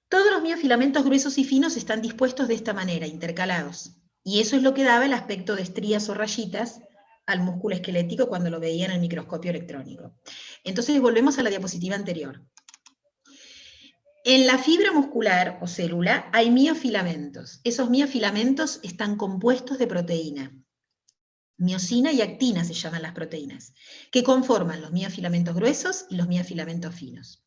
Todos los miofilamentos gruesos y finos están dispuestos de esta manera, intercalados. Y eso es lo que daba el aspecto de estrías o rayitas al músculo esquelético cuando lo veía en el microscopio electrónico. Entonces volvemos a la diapositiva anterior. En la fibra muscular o célula hay miofilamentos. Esos miofilamentos están compuestos de proteína. Miosina y actina se llaman las proteínas, que conforman los miofilamentos gruesos y los miofilamentos finos.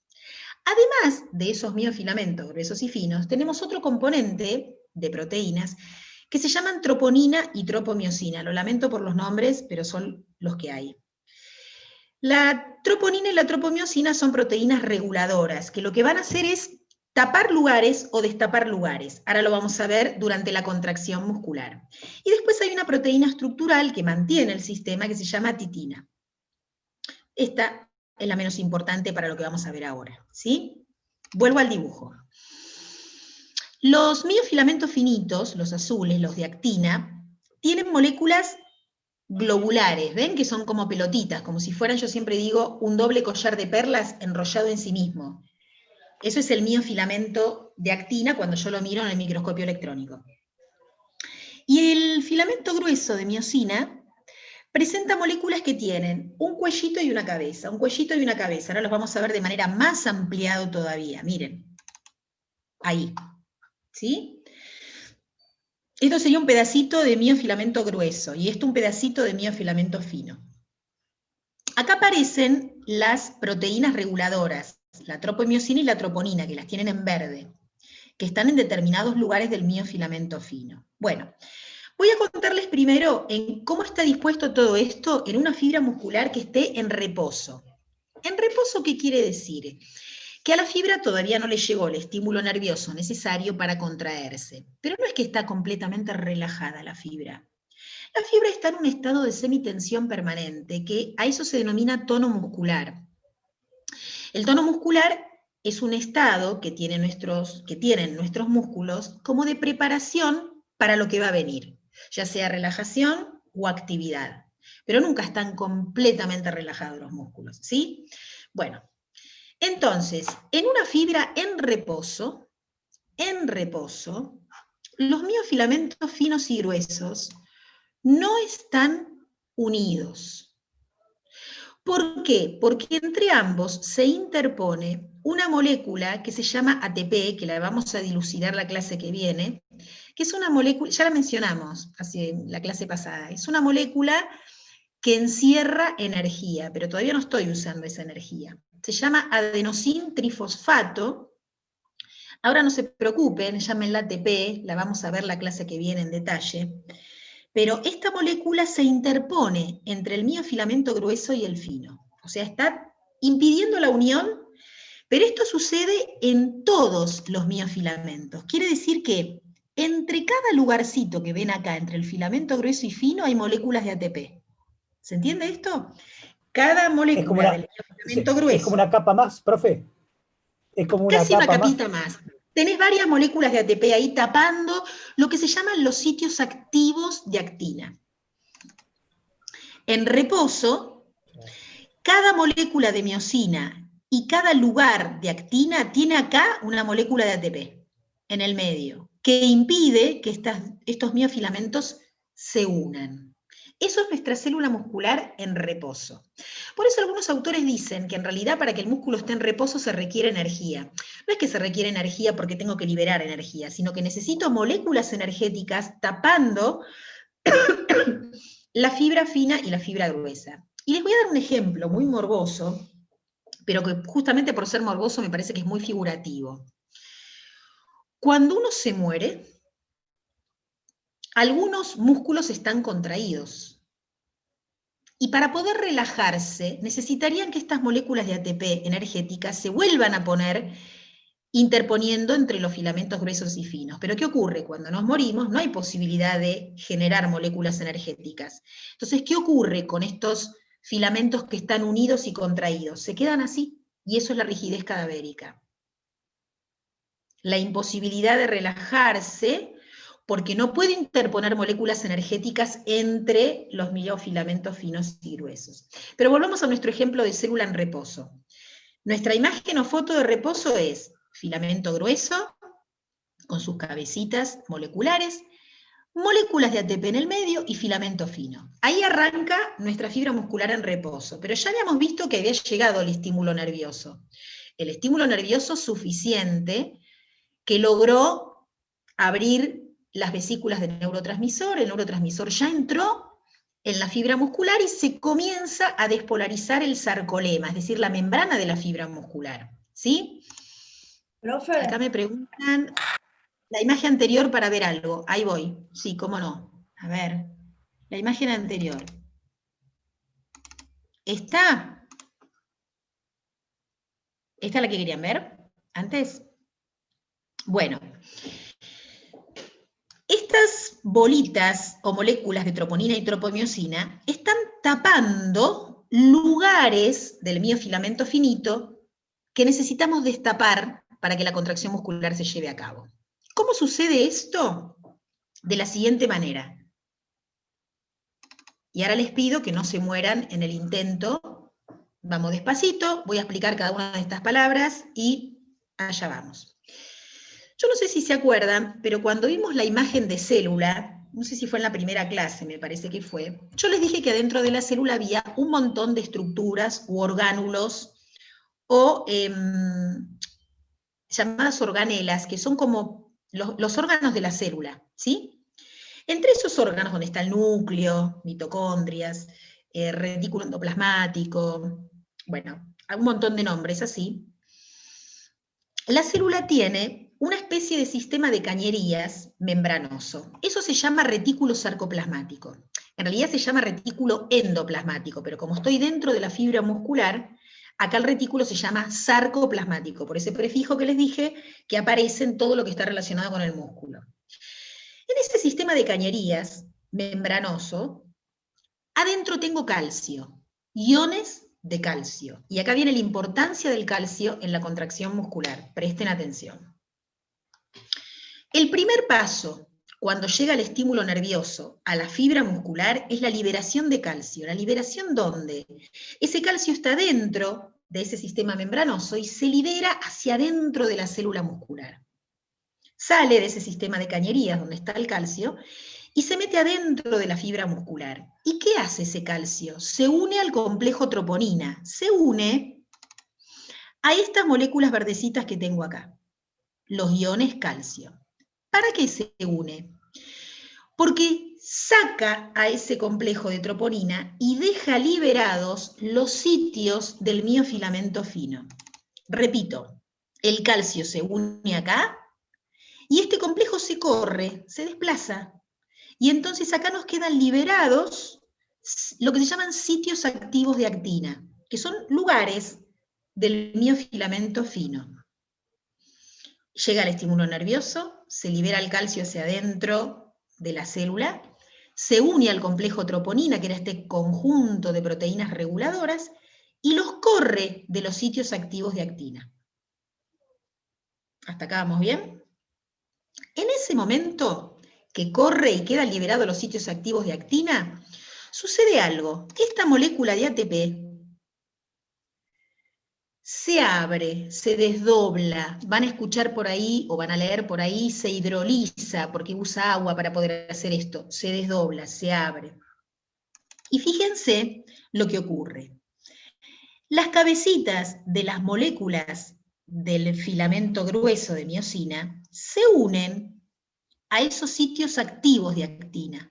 Además de esos miofilamentos gruesos y finos, tenemos otro componente de proteínas que se llaman troponina y tropomiosina. Lo lamento por los nombres, pero son los que hay. La troponina y la tropomiosina son proteínas reguladoras, que lo que van a hacer es tapar lugares o destapar lugares. Ahora lo vamos a ver durante la contracción muscular. Y después hay una proteína estructural que mantiene el sistema que se llama titina. Esta es la menos importante para lo que vamos a ver ahora, ¿sí? Vuelvo al dibujo. Los miofilamentos finitos, los azules, los de actina, tienen moléculas globulares, ¿ven? Que son como pelotitas, como si fueran, yo siempre digo, un doble collar de perlas enrollado en sí mismo. Eso es el miofilamento de actina cuando yo lo miro en el microscopio electrónico. Y el filamento grueso de miosina presenta moléculas que tienen un cuellito y una cabeza, un cuellito y una cabeza. Ahora los vamos a ver de manera más ampliado todavía, miren. Ahí, ¿sí? Esto sería un pedacito de miofilamento grueso, y esto un pedacito de miofilamento fino. Acá aparecen las proteínas reguladoras, la tropomiosina y la troponina, que las tienen en verde, que están en determinados lugares del miofilamento fino. Bueno, voy a contarles primero en cómo está dispuesto todo esto en una fibra muscular que esté en reposo. ¿En reposo qué quiere decir? Que a la fibra todavía no le llegó el estímulo nervioso necesario para contraerse. Pero no es que está completamente relajada la fibra. La fibra está en un estado de semitensión permanente, que a eso se denomina tono muscular. El tono muscular es un estado que tienen nuestros músculos como de preparación para lo que va a venir, ya sea relajación o actividad. pero nunca están completamente relajados los músculos, ¿sí? Bueno, entonces, en una fibra en reposo, los miofilamentos finos y gruesos no están unidos. ¿Por qué? Porque entre ambos se interpone una molécula que se llama ATP, que la vamos a dilucidar la clase que viene, que es una molécula, ya la mencionamos en la clase pasada, es una molécula que encierra energía, pero todavía no estoy usando esa energía. Se llama adenosín trifosfato. Ahora no se preocupen, llámenla ATP, la vamos a ver la clase que viene en detalle. Pero esta molécula se interpone entre el miofilamento grueso y el fino. O sea, está impidiendo la unión, pero esto sucede en todos los miofilamentos. Quiere decir que entre cada lugarcito que ven acá, entre el filamento grueso y fino, hay moléculas de ATP. ¿Se entiende esto? Cada molécula del miofilamento grueso... ¿Es como una capa más, profe? Es como casi una capita más. Tenés varias moléculas de ATP ahí tapando lo que se llaman los sitios activos de actina. En reposo, cada molécula de miosina y cada lugar de actina tiene acá una molécula de ATP en el medio, que impide que estos miofilamentos se unan. Eso es nuestra célula muscular en reposo. Por eso algunos autores dicen que en realidad para que el músculo esté en reposo se requiere energía. No es que se requiere energía porque tengo que liberar energía, sino que necesito moléculas energéticas tapando la fibra fina y la fibra gruesa. Y les voy a dar un ejemplo muy morboso, pero que justamente por ser morboso me parece que es muy figurativo. Cuando uno se muere, algunos músculos están contraídos. Y para poder relajarse, necesitarían que estas moléculas de ATP energéticas se vuelvan a poner interponiendo entre los filamentos gruesos y finos. Pero ¿qué ocurre? Cuando nos morimos no hay posibilidad de generar moléculas energéticas. Entonces, ¿qué ocurre con estos filamentos que están unidos y contraídos? Se quedan así, y eso es la rigidez cadavérica. La imposibilidad de relajarse porque no puede interponer moléculas energéticas entre los miofilamentos finos y gruesos. Pero volvamos a nuestro ejemplo de célula en reposo. Nuestra imagen o foto de reposo es filamento grueso, con sus cabecitas moleculares, moléculas de ATP en el medio y filamento fino. Ahí arranca nuestra fibra muscular en reposo, pero ya habíamos visto que había llegado el estímulo nervioso. El estímulo nervioso suficiente que logró abrir las vesículas del neurotransmisor, el neurotransmisor ya entró en la fibra muscular y se comienza a despolarizar el sarcolema, es decir, la membrana de la fibra muscular. ¿Sí? Profe. Acá me preguntan la imagen anterior para ver algo. Ahí voy. Sí, cómo no. A ver, la imagen anterior. ¿Esta? ¿Esta es la que querían ver antes? Bueno. Estas bolitas o moléculas de troponina y tropomiosina están tapando lugares del miofilamento finito que necesitamos destapar para que la contracción muscular se lleve a cabo. ¿Cómo sucede esto? De la siguiente manera. Y ahora les pido que no se mueran en el intento. Vamos despacito, voy a explicar cada una de estas palabras y allá vamos. Yo no sé si se acuerdan, pero cuando vimos la imagen de célula, no sé si fue en la primera clase, me parece que fue, yo les dije que adentro de la célula había un montón de estructuras u orgánulos o llamadas organelas, que son como los órganos de la célula, ¿sí? Entre esos órganos donde está el núcleo, mitocondrias, retículo endoplasmático, bueno, un montón de nombres así, la célula tiene una especie de sistema de cañerías membranoso. Eso se llama retículo sarcoplasmático. En realidad se llama retículo endoplasmático, pero como estoy dentro de la fibra muscular, acá el retículo se llama sarcoplasmático, por ese prefijo que les dije que aparece en todo lo que está relacionado con el músculo. En ese sistema de cañerías membranoso, adentro tengo calcio, iones de calcio. Y acá viene la importancia del calcio en la contracción muscular. Presten atención. El primer paso, cuando llega el estímulo nervioso a la fibra muscular es la liberación de calcio. ¿La liberación dónde? Ese calcio está dentro de ese sistema membranoso y se libera hacia adentro de la célula muscular. Sale de ese sistema de cañerías donde está el calcio y se mete adentro de la fibra muscular. ¿Y qué hace ese calcio? Se une al complejo troponina, se une a estas moléculas verdecitas que tengo acá, los iones calcio. ¿Para qué se une? Porque saca a ese complejo de troponina y deja liberados los sitios del miofilamento fino. Repito, el calcio se une acá y este complejo se corre, se desplaza. Y entonces acá nos quedan liberados lo que se llaman sitios activos de actina, que son lugares del miofilamento fino. Llega el estímulo nervioso, se libera el calcio hacia adentro de la célula, se une al complejo troponina, que era este conjunto de proteínas reguladoras, y los corre de los sitios activos de actina. ¿Hasta acá vamos bien? En ese momento que corre y quedan liberados los sitios activos de actina, sucede algo. Esta molécula de ATP se abre, se desdobla, van a escuchar por ahí o van a leer por ahí, se hidroliza, porque usa agua para poder hacer esto, se desdobla, se abre. Y fíjense lo que ocurre. Las cabecitas de las moléculas del filamento grueso de miosina se unen a esos sitios activos de actina.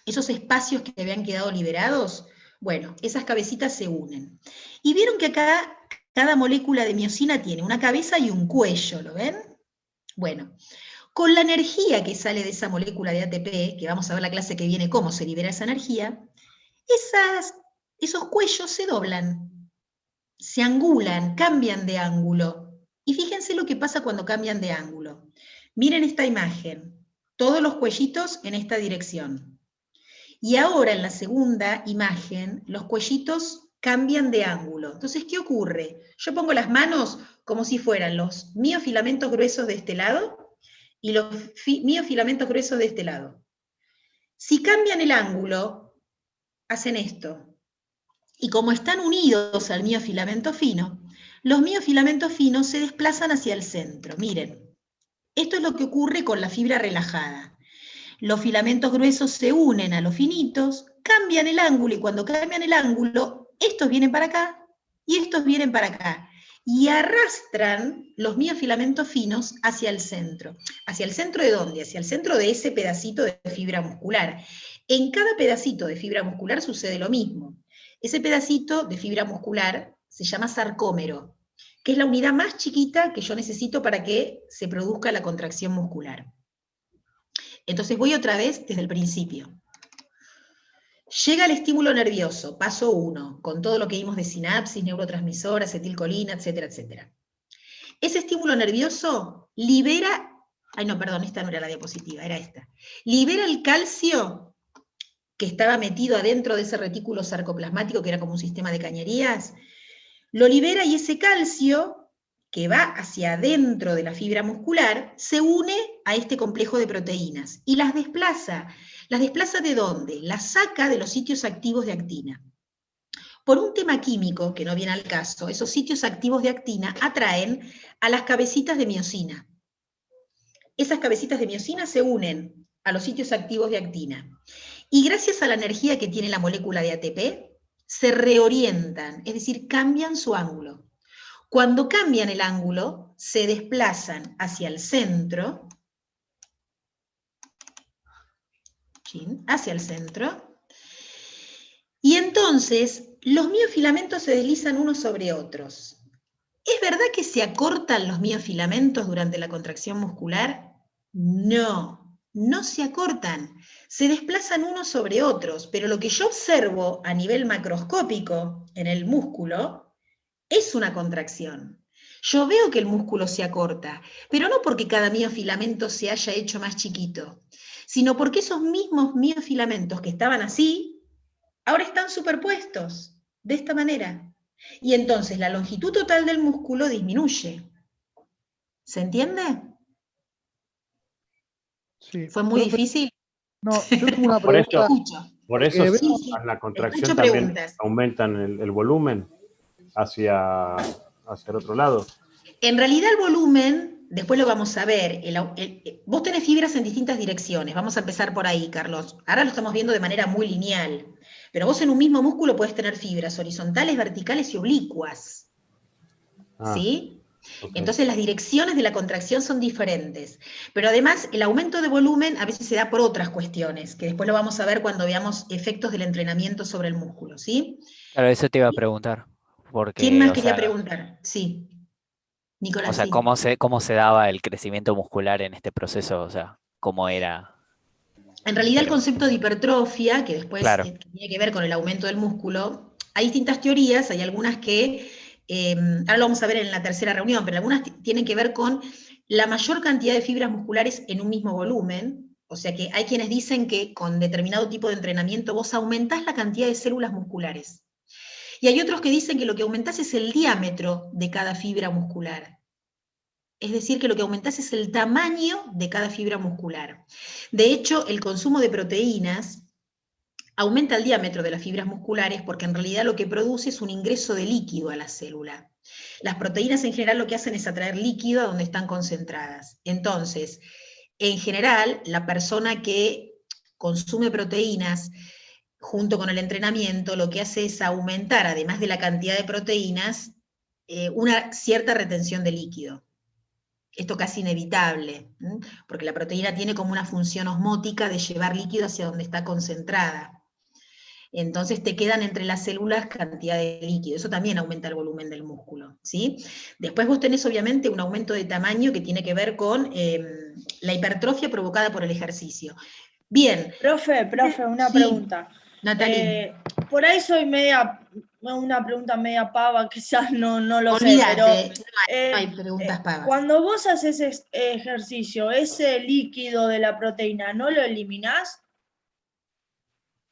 Esos espacios que habían quedado liberados, bueno, esas cabecitas se unen. Y vieron que acá cada molécula de miosina tiene una cabeza y un cuello, ¿lo ven? Bueno, con la energía que sale de esa molécula de ATP, que vamos a ver la clase que viene cómo se libera esa energía, esos cuellos se doblan, se angulan, cambian de ángulo. Y fíjense lo que pasa cuando cambian de ángulo. Miren esta imagen, todos los cuellitos en esta dirección. Y ahora en la segunda imagen, los cuellitos cambian de ángulo. Entonces, ¿qué ocurre? Yo pongo las manos como si fueran los miofilamentos gruesos de este lado y los miofilamentos gruesos de este lado. Si cambian el ángulo, hacen esto. Y como están unidos al miofilamento fino, los miofilamentos finos se desplazan hacia el centro. Miren, esto es lo que ocurre con la fibra relajada. Los filamentos gruesos se unen a los finitos, cambian el ángulo, y cuando cambian el ángulo, estos vienen para acá y estos vienen para acá. Y arrastran los miofilamentos finos hacia el centro. ¿Hacia el centro de dónde? Hacia el centro de ese pedacito de fibra muscular. En cada pedacito de fibra muscular sucede lo mismo. Ese pedacito de fibra muscular se llama sarcómero, que es la unidad más chiquita que yo necesito para que se produzca la contracción muscular. Entonces voy otra vez desde el principio. Llega el estímulo nervioso, paso 1, con todo lo que vimos de sinapsis, neurotransmisor, acetilcolina, etcétera, etcétera. Ese estímulo nervioso libera, ay no, perdón, esta no era la diapositiva, era esta. Libera el calcio que estaba metido adentro de ese retículo sarcoplasmático, que era como un sistema de cañerías, lo libera y ese calcio que va hacia adentro de la fibra muscular, se une a este complejo de proteínas y las desplaza. ¿Las desplaza de dónde? Las saca de los sitios activos de actina. Por un tema químico, que no viene al caso, esos sitios activos de actina atraen a las cabecitas de miosina. Esas cabecitas de miosina se unen a los sitios activos de actina. Y gracias a la energía que tiene la molécula de ATP, se reorientan, es decir, cambian su ángulo. Cuando cambian el ángulo, se desplazan hacia el centro, hacia el centro, y entonces los miofilamentos se deslizan unos sobre otros. ¿Es verdad que se acortan los miofilamentos durante la contracción muscular? No, no se acortan, se desplazan unos sobre otros, pero lo que yo observo a nivel macroscópico en el músculo es una contracción. Yo veo que el músculo se acorta, pero no porque cada miofilamento se haya hecho más chiquito, sino porque esos mismos miofilamentos que estaban así, ahora están superpuestos, de esta manera. Y entonces la longitud total del músculo disminuye. ¿Se entiende? Sí. ¿Fue muy difícil? No, yo tengo una Por pregunta. por eso Sí, sí. a la contracción Escucho también preguntas. aumentan el volumen hacia el otro lado. En realidad el volumen, después lo vamos a ver, vos tenés fibras en distintas direcciones, vamos a empezar por ahí, Carlos. Ahora lo estamos viendo de manera muy lineal, pero vos en un mismo músculo podés tener fibras horizontales, verticales y oblicuas, ¿sí? Okay. Entonces las direcciones de la contracción son diferentes, pero además el aumento de volumen a veces se da por otras cuestiones, que después lo vamos a ver cuando veamos efectos del entrenamiento sobre el músculo, ¿sí? Claro, eso te iba a preguntar. ¿Quién Porque, más o quería sea, preguntar? Sí, Nicolás, sí. cómo se daba el crecimiento muscular en este proceso, o sea, cómo era. En realidad el Pero, concepto de hipertrofia, que después claro, tiene que ver con el aumento del músculo, hay distintas teorías, hay algunas que, ahora lo vamos a ver en la tercera reunión, pero algunas tienen que ver con la mayor cantidad de fibras musculares en un mismo volumen, o sea que hay quienes dicen que con determinado tipo de entrenamiento vos aumentás la cantidad de células musculares. Y hay otros que dicen que lo que aumentás es el diámetro de cada fibra muscular. Es decir, que lo que aumentás es el tamaño de cada fibra muscular. De hecho, el consumo de proteínas aumenta el diámetro de las fibras musculares porque en realidad lo que produce es un ingreso de líquido a la célula. Las proteínas en general lo que hacen es atraer líquido a donde están concentradas. Entonces, en general, la persona que consume proteínas junto con el entrenamiento lo que hace es aumentar, además de la cantidad de proteínas, una cierta retención de líquido. Esto casi inevitable, porque la proteína tiene como una función osmótica de llevar líquido hacia donde está concentrada. Entonces te quedan entre las células cantidad de líquido, eso también aumenta el volumen del músculo, ¿sí? Después vos tenés obviamente un aumento de tamaño que tiene que ver con la hipertrofia provocada por el ejercicio. Bien. Profe, una sí, pregunta. Natalie. Por ahí soy una pregunta media pava, quizás no lo Olvídate, sé, pero no hay preguntas pavas. cuando vos haces ejercicio, ese líquido de la proteína, ¿no lo eliminás?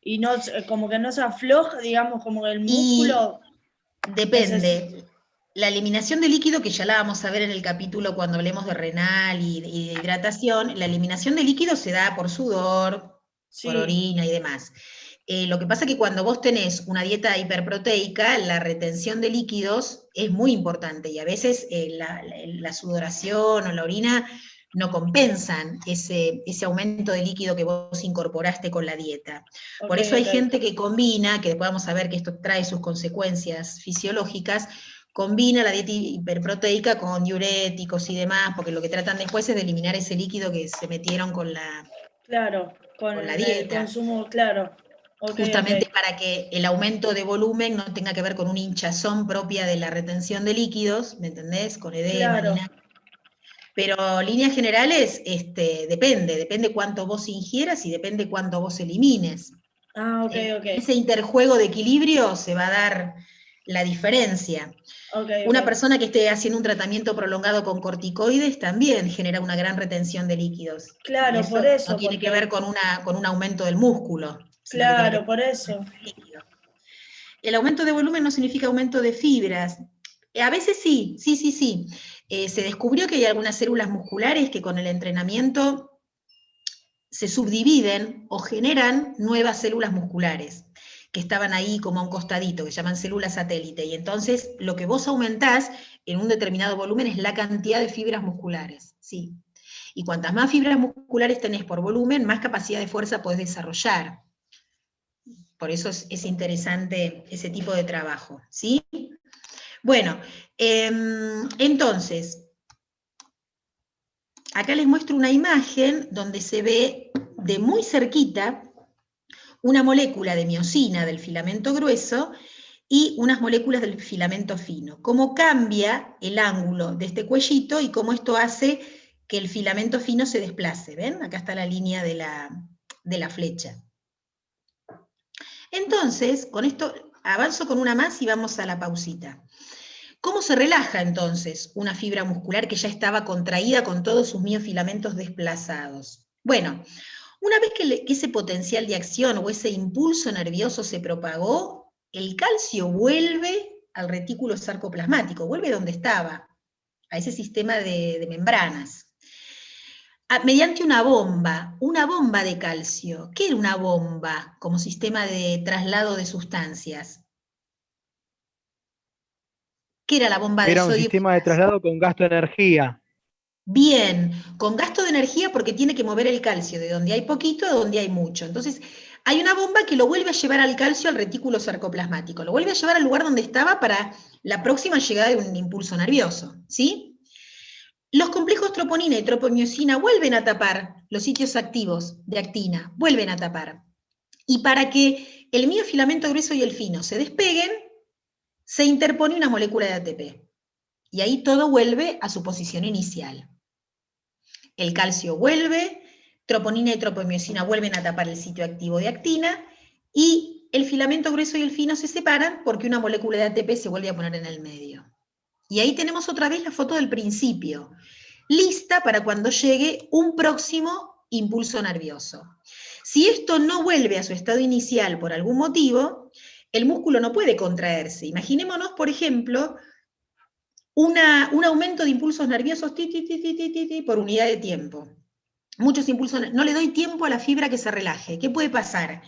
Y no, como que no se afloja, digamos, como el músculo. Y depende. La eliminación de líquido, que ya la vamos a ver en el capítulo cuando hablemos de renal y de hidratación, la eliminación de líquido se da por sudor, por orina y demás. Lo que pasa es que cuando vos tenés una dieta hiperproteica, la retención de líquidos es muy importante y a veces la sudoración o la orina no compensan ese aumento de líquido que vos incorporaste con la dieta. Por eso hay gente que combina, que después vamos a ver que esto trae sus consecuencias fisiológicas, combina la dieta hiperproteica con diuréticos y demás, porque lo que tratan después es de eliminar ese líquido que se metieron con la, con la dieta. El consumo, claro. Justamente para que el aumento de volumen no tenga que ver con una hinchazón propia de la retención de líquidos, ¿me entendés? Con edema, ni nada. Pero líneas generales, depende cuánto vos ingieras y depende cuánto vos elimines. Ese interjuego de equilibrio se va a dar la diferencia. Una persona que esté haciendo un tratamiento prolongado con corticoides también genera una gran retención de líquidos. Claro, eso por eso. No tiene que ver con un aumento del músculo. Claro, por eso. El aumento de volumen no significa aumento de fibras. A veces sí. Se descubrió que hay algunas células musculares que con el entrenamiento se subdividen o generan nuevas células musculares, que estaban ahí como a un costadito, que se llaman células satélite, y entonces lo que vos aumentás en un determinado volumen es la cantidad de fibras musculares, ¿sí? Y cuantas más fibras musculares tenés por volumen, más capacidad de fuerza podés desarrollar. Por eso es interesante ese tipo de trabajo, ¿sí? Bueno, entonces, acá les muestro una imagen donde se ve de muy cerquita una molécula de miosina del filamento grueso y unas moléculas del filamento fino. Cómo cambia el ángulo de este cuellito y cómo esto hace que el filamento fino se desplace. ¿Ven? Acá está la línea de la flecha. Entonces, con esto avanzo con una más y vamos a la pausita. ¿Cómo se relaja entonces una fibra muscular que ya estaba contraída con todos sus miofilamentos desplazados? Bueno, una vez que ese potencial de acción o ese impulso nervioso se propagó, el calcio vuelve al retículo sarcoplasmático, vuelve donde estaba, a ese sistema de membranas. mediante una bomba de calcio. ¿Qué era una bomba como sistema de traslado de sustancias? ¿Qué era la bomba de Era un sodio? sistema de traslado con gasto de energía. Bien, con gasto de energía porque tiene que mover el calcio de donde hay poquito a donde hay mucho. Entonces, hay una bomba que lo vuelve a llevar al calcio al retículo sarcoplasmático, lo vuelve a llevar al lugar donde estaba para la próxima llegada de un impulso nervioso, ¿sí? Los complejos troponina y tropomiosina vuelven a tapar los sitios activos de actina, vuelven a tapar. Y para que el miofilamento grueso y el fino se despeguen, se interpone una molécula de ATP. Y ahí todo vuelve a su posición inicial. El calcio vuelve, troponina y tropomiosina vuelven a tapar el sitio activo de actina, y el filamento grueso y el fino se separan porque una molécula de ATP se vuelve a poner en el medio. Y ahí tenemos otra vez la foto del principio, lista para cuando llegue un próximo impulso nervioso. Si esto no vuelve a su estado inicial por algún motivo, el músculo no puede contraerse. Imaginémonos, por ejemplo, un aumento de impulsos nerviosos por unidad de tiempo. Muchos impulsos, no le doy tiempo a la fibra que se relaje. ¿Qué puede pasar?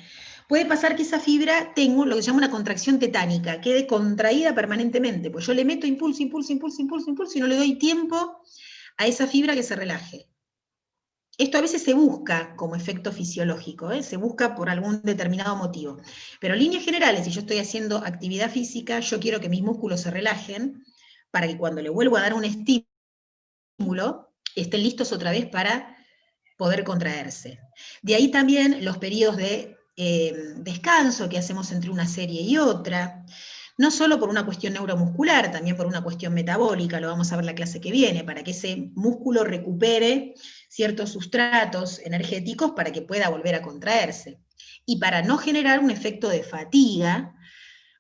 Puede pasar que esa fibra tenga lo que se llama una contracción tetánica, quede contraída permanentemente, pues yo le meto impulso, impulso, impulso, impulso, impulso, y no le doy tiempo a esa fibra que se relaje. Esto a veces se busca como efecto fisiológico, se busca por algún determinado motivo. Pero en líneas generales, si yo estoy haciendo actividad física, yo quiero que mis músculos se relajen, para que cuando le vuelvo a dar un estímulo, estén listos otra vez para poder contraerse. De ahí también los periodos de descanso que hacemos entre una serie y otra, no solo por una cuestión neuromuscular, también por una cuestión metabólica, lo vamos a ver la clase que viene, para que ese músculo recupere ciertos sustratos energéticos para que pueda volver a contraerse. Y para no generar un efecto de fatiga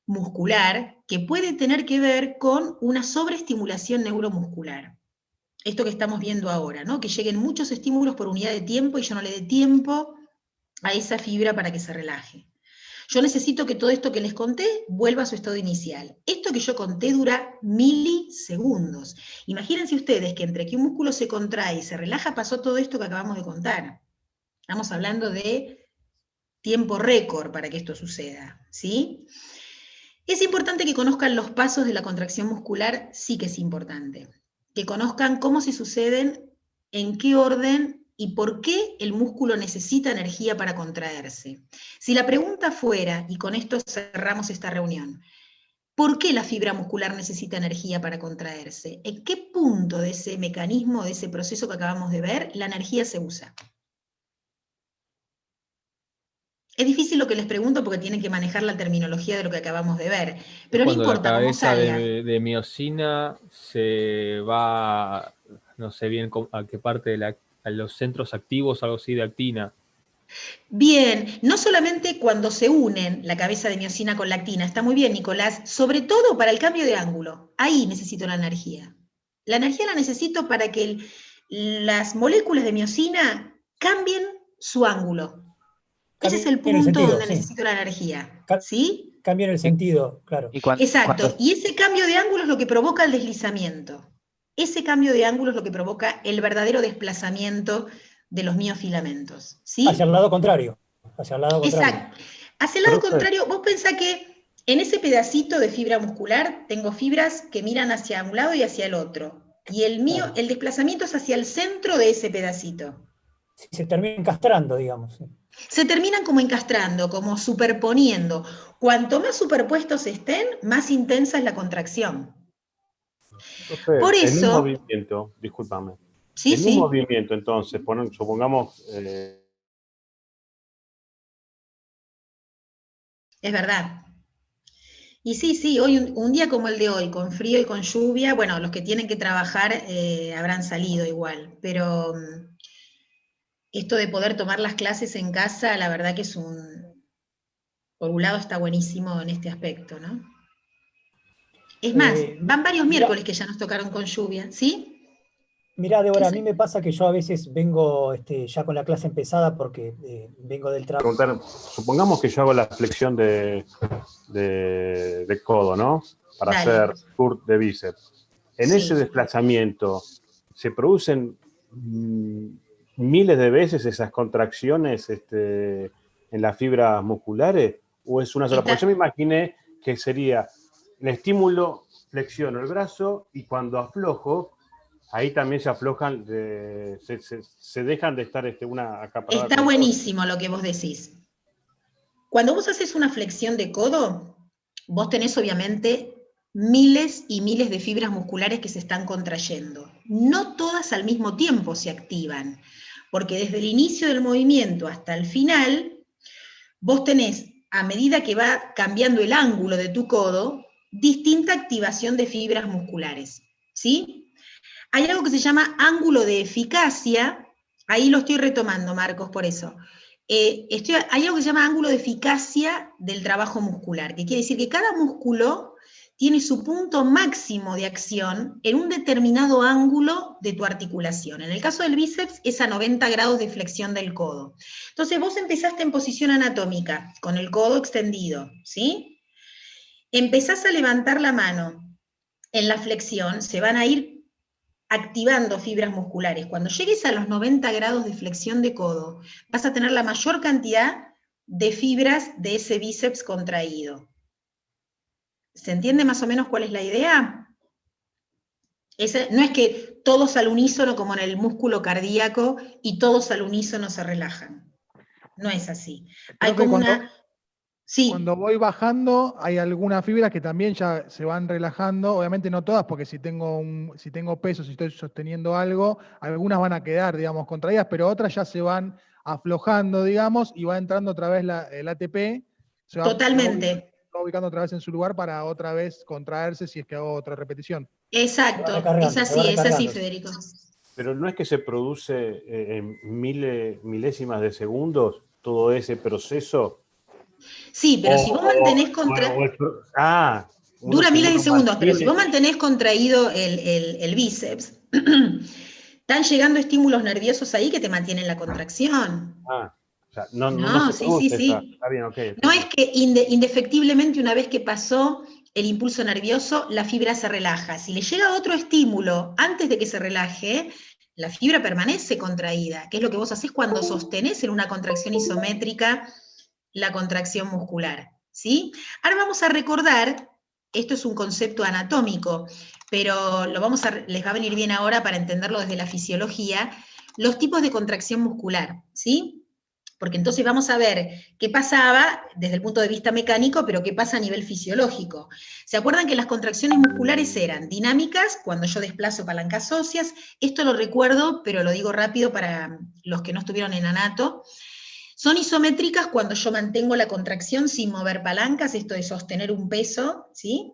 muscular que puede tener que ver con una sobreestimulación neuromuscular. Esto que estamos viendo ahora, ¿no? Que lleguen muchos estímulos por unidad de tiempo y yo no le dé tiempo a esa fibra para que se relaje. Yo necesito que todo esto que les conté vuelva a su estado inicial. Esto que yo conté dura milisegundos. Imagínense ustedes que entre que un músculo se contrae y se relaja pasó todo esto que acabamos de contar. Estamos hablando de tiempo récord para que esto suceda, ¿sí? Es importante que conozcan los pasos de la contracción muscular, sí que es importante. Que conozcan cómo se suceden, en qué orden y por qué el músculo necesita energía para contraerse. Si la pregunta fuera, y con esto cerramos esta reunión, ¿por qué la fibra muscular necesita energía para contraerse? ¿En qué punto de ese mecanismo, de ese proceso que acabamos de ver, la energía se usa? Es difícil lo que les pregunto porque tienen que manejar la terminología de lo que acabamos de ver, pero no importa cómo Cuando salga. la cabeza de miosina se va, no sé bien a qué parte a los centros activos, algo así de actina. Bien, no solamente cuando se unen la cabeza de miosina con la actina, está muy bien, Nicolás, sobre todo para el cambio de ángulo. Ahí necesito la energía. La energía la necesito para que las moléculas de miosina cambien su ángulo. Ese es el punto donde necesito la energía. ¿Sí? Cambien el sentido, claro. Exacto, y ese cambio de ángulo es lo que provoca el deslizamiento. Ese cambio de ángulo es lo que provoca el verdadero desplazamiento de los miofilamentos. ¿Sí? Hacia el lado contrario. Exacto. Hacia el lado contrario, vos pensás que en ese pedacito de fibra muscular tengo fibras que miran hacia un lado y hacia el otro. Y el desplazamiento es hacia el centro de ese pedacito. Se termina encastrando, digamos. Se terminan como encastrando, como superponiendo. Cuanto más superpuestos estén, más intensa es la contracción. Entonces, por eso, el mismo movimiento, discúlpame. Sí, el mismo movimiento, entonces, supongamos... Es verdad. Y sí, hoy un día como el de hoy, con frío y con lluvia, bueno, los que tienen que trabajar habrán salido igual, pero esto de poder tomar las clases en casa, la verdad que por un lado está buenísimo en este aspecto, ¿no? Es más, van varios miércoles que ya nos tocaron con lluvia, ¿sí? Mirá, Débora, a mí me pasa que yo a veces vengo ya con la clase empezada porque vengo del trabajo. Supongamos que yo hago la flexión de codo, ¿no? Para hacer curl de bíceps. En ese desplazamiento se producen miles de veces esas contracciones en las fibras musculares? ¿O es una sola? Porque yo me imaginé que sería el estímulo, flexiono el brazo y cuando aflojo, ahí también se aflojan, se dejan de estar una acaparada. Está buenísimo lo que vos decís. Cuando vos haces una flexión de codo, vos tenés obviamente miles y miles de fibras musculares que se están contrayendo. No todas al mismo tiempo se activan, porque desde el inicio del movimiento hasta el final, vos tenés, a medida que va cambiando el ángulo de tu codo, distinta activación de fibras musculares, ¿sí? Hay algo que se llama ángulo de eficacia, ahí lo estoy retomando, Marcos, por eso. Hay algo que se llama ángulo de eficacia del trabajo muscular, que quiere decir que cada músculo tiene su punto máximo de acción en un determinado ángulo de tu articulación. En el caso del bíceps es a 90 grados de flexión del codo. Entonces vos empezaste en posición anatómica, con el codo extendido, ¿sí? Empezás a levantar la mano. En la flexión se van a ir activando fibras musculares. Cuando llegues a los 90 grados de flexión de codo, vas a tener la mayor cantidad de fibras de ese bíceps contraído. ¿Se entiende más o menos cuál es la idea? No es que todos al unísono, como en el músculo cardíaco, y todos al unísono se relajan. No es así. Hay como Sí. Cuando voy bajando, hay algunas fibras que también ya se van relajando, obviamente no todas, porque si tengo peso, si estoy sosteniendo algo, algunas van a quedar, digamos, contraídas, pero otras ya se van aflojando, digamos, y va entrando otra vez el ATP. Totalmente. Se va ubicando otra vez en su lugar para otra vez contraerse si es que hago otra repetición. Exacto, es así, Federico. Pero no es que se produce en milésimas de segundos todo ese proceso. Sí, pero si vos mantenés dura miles de segundos, pero si vos mantenés contraído el bíceps, están llegando estímulos nerviosos ahí que te mantienen la contracción. O sea, no se produce sí. Está bien, okay. No es que indefectiblemente una vez que pasó el impulso nervioso, la fibra se relaja. Si le llega otro estímulo antes de que se relaje, la fibra permanece contraída, que es lo que vos hacés cuando sostenés en una contracción isométrica la contracción muscular, ¿sí? Ahora vamos a recordar, esto es un concepto anatómico, pero les va a venir bien ahora para entenderlo desde la fisiología, los tipos de contracción muscular, ¿sí? Porque entonces vamos a ver qué pasaba desde el punto de vista mecánico, pero qué pasa a nivel fisiológico. ¿Se acuerdan que las contracciones musculares eran dinámicas, cuando yo desplazo palancas óseas? Esto lo recuerdo, pero lo digo rápido para los que no estuvieron en anato. Son isométricas cuando yo mantengo la contracción sin mover palancas, esto de sostener un peso, ¿sí?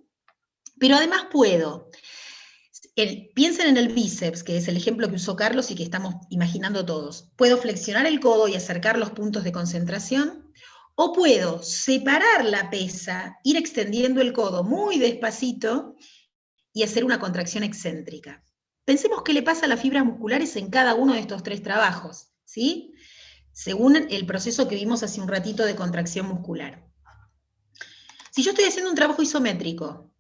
Pero además puedo. Piensen en el bíceps, que es el ejemplo que usó Carlos y que estamos imaginando todos. Puedo flexionar el codo y acercar los puntos de concentración, o puedo separar la pesa, ir extendiendo el codo muy despacito y hacer una contracción excéntrica. Pensemos qué le pasa a las fibras musculares en cada uno de estos tres trabajos, ¿sí? Según el proceso que vimos hace un ratito de contracción muscular. Si yo estoy haciendo un trabajo isométrico,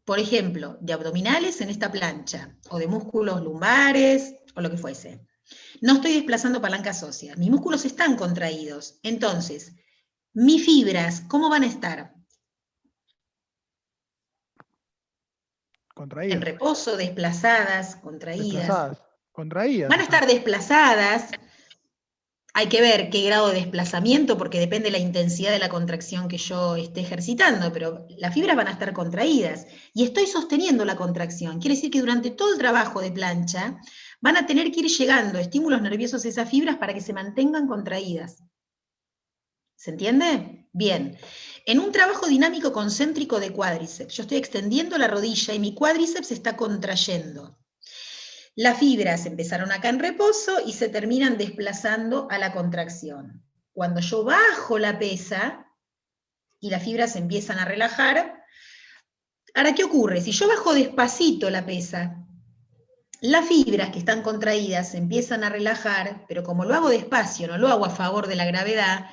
por ejemplo, de abdominales en esta plancha, o de músculos lumbares, o lo que fuese, no estoy desplazando palancas óseas, mis músculos están contraídos. Entonces, mis fibras, ¿cómo van a estar? Contraídas. En reposo, desplazadas, contraídas. Contraídas. Van a estar desplazadas. Hay que ver qué grado de desplazamiento, porque depende de la intensidad de la contracción que yo esté ejercitando, pero las fibras van a estar contraídas. Y estoy sosteniendo la contracción. Quiere decir que durante todo el trabajo de plancha van a tener que ir llegando estímulos nerviosos a esas fibras para que se mantengan contraídas. ¿Se entiende? Bien. En un trabajo dinámico concéntrico de cuádriceps, yo estoy extendiendo la rodilla y mi cuádriceps se está contrayendo. Las fibras empezaron acá en reposo y se terminan desplazando a la contracción. Cuando yo bajo la pesa y las fibras se empiezan a relajar, ahora, ¿qué ocurre? Si yo bajo despacito la pesa, las fibras que están contraídas se empiezan a relajar, pero como lo hago despacio, no lo hago a favor de la gravedad,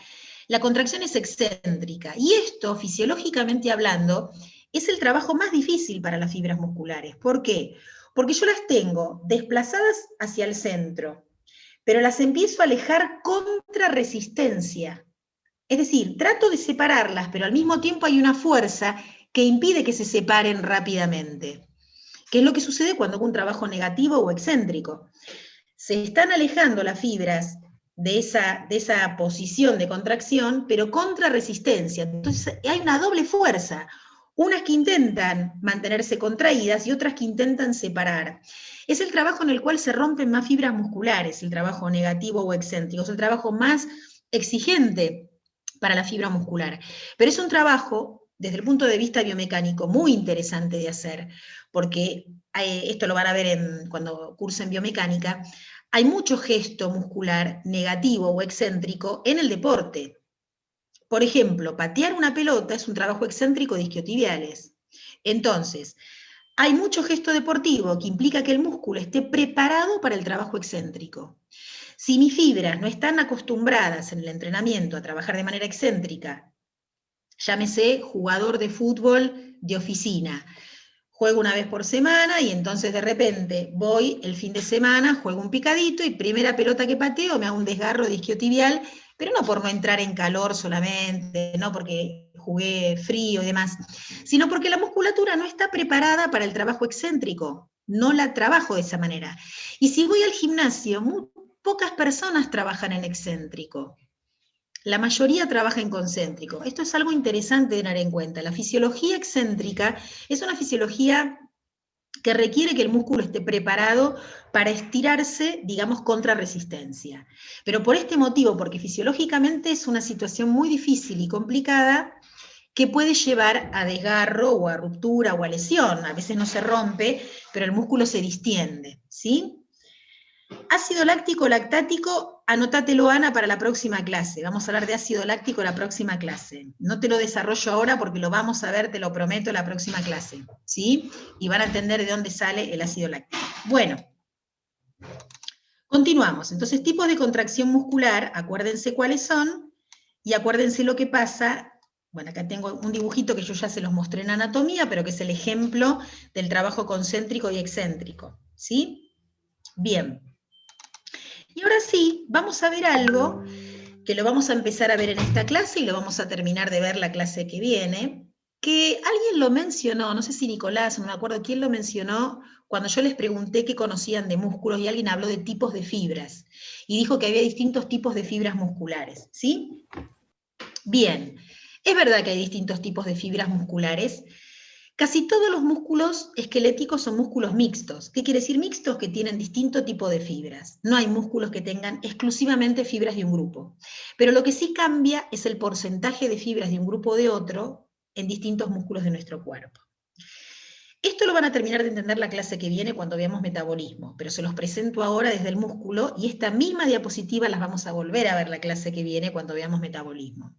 la contracción es excéntrica. Y esto, fisiológicamente hablando, es el trabajo más difícil para las fibras musculares. ¿Por qué? Porque yo las tengo desplazadas hacia el centro, pero las empiezo a alejar contra resistencia. Es decir, trato de separarlas, pero al mismo tiempo hay una fuerza que impide que se separen rápidamente. ¿Qué es lo que sucede cuando hago un trabajo negativo o excéntrico? Se están alejando las fibras de esa posición de contracción, pero contra resistencia. Entonces hay una doble fuerza. Unas que intentan mantenerse contraídas y otras que intentan separar. Es el trabajo en el cual se rompen más fibras musculares, el trabajo negativo o excéntrico. Es el trabajo más exigente para la fibra muscular. Pero es un trabajo, desde el punto de vista biomecánico, muy interesante de hacer, porque esto lo van a ver cuando cursen biomecánica. Hay mucho gesto muscular negativo o excéntrico en el deporte. Por ejemplo, patear una pelota es un trabajo excéntrico de isquiotibiales. Entonces, hay mucho gesto deportivo que implica que el músculo esté preparado para el trabajo excéntrico. Si mis fibras no están acostumbradas en el entrenamiento a trabajar de manera excéntrica, llámese jugador de fútbol de oficina, juego una vez por semana y entonces de repente voy el fin de semana, juego un picadito y primera pelota que pateo me hago un desgarro de isquiotibial, pero no por no entrar en calor solamente, no porque jugué frío y demás, sino porque la musculatura no está preparada para el trabajo excéntrico, no la trabajo de esa manera. Y si voy al gimnasio, muy pocas personas trabajan en excéntrico. La mayoría trabaja en concéntrico. Esto es algo interesante de tener en cuenta. La fisiología excéntrica es una fisiología que requiere que el músculo esté preparado para estirarse, digamos, contra resistencia. Pero por este motivo, porque fisiológicamente es una situación muy difícil y complicada, que puede llevar a desgarro o a ruptura o a lesión. A veces no se rompe, pero el músculo se distiende, ¿sí? Ácido láctico lactático, anótatelo, Ana, para la próxima clase. Vamos a hablar de ácido láctico en la próxima clase. No te lo desarrollo ahora porque lo vamos a ver, te lo prometo, en la próxima clase, ¿sí? Y van a entender de dónde sale el ácido láctico. Bueno, continuamos. Entonces, tipos de contracción muscular, acuérdense cuáles son, y acuérdense lo que pasa. Bueno, acá tengo un dibujito que yo ya se los mostré en anatomía, pero que es el ejemplo del trabajo concéntrico y excéntrico, ¿sí? Bien. Y ahora sí, vamos a ver algo que lo vamos a empezar a ver en esta clase y lo vamos a terminar de ver la clase que viene, que alguien lo mencionó, no sé si Nicolás, no me acuerdo quién lo mencionó, cuando yo les pregunté qué conocían de músculos y alguien habló de tipos de fibras, y dijo que había distintos tipos de fibras musculares, ¿sí? Bien, es verdad que hay distintos tipos de fibras musculares. Casi todos los músculos esqueléticos son músculos mixtos. ¿Qué quiere decir mixtos? Que tienen distinto tipo de fibras. No hay músculos que tengan exclusivamente fibras de un grupo. Pero lo que sí cambia es el porcentaje de fibras de un grupo o de otro en distintos músculos de nuestro cuerpo. Esto lo van a terminar de entender la clase que viene cuando veamos metabolismo, pero se los presento ahora desde el músculo y esta misma diapositiva las vamos a volver a ver la clase que viene cuando veamos metabolismo.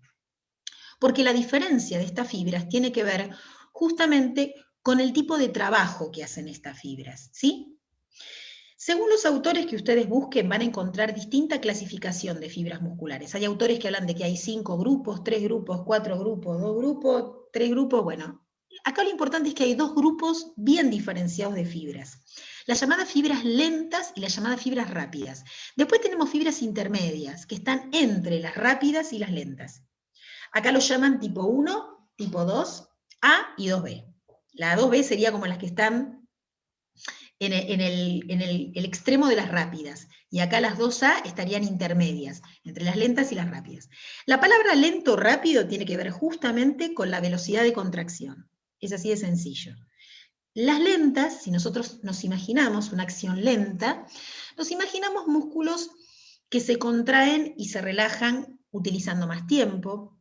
Porque la diferencia de estas fibras tiene que ver justamente con el tipo de trabajo que hacen estas fibras, ¿sí? Según los autores que ustedes busquen, van a encontrar distinta clasificación de fibras musculares. Hay autores que hablan de que hay 5 grupos, 3 grupos, 4 grupos, 2 grupos, 3 grupos, bueno. Acá lo importante es que hay 2 grupos bien diferenciados de fibras. Las llamadas fibras lentas y las llamadas fibras rápidas. Después tenemos fibras intermedias, que están entre las rápidas y las lentas. Acá lo llaman tipo 1, tipo 2, A y 2B. La 2B sería como las que están en el extremo de las rápidas, y acá las 2A estarían intermedias, entre las lentas y las rápidas. La palabra lento o rápido tiene que ver justamente con la velocidad de contracción. Es así de sencillo. Las lentas, si nosotros nos imaginamos una acción lenta, nos imaginamos músculos que se contraen y se relajan utilizando más tiempo,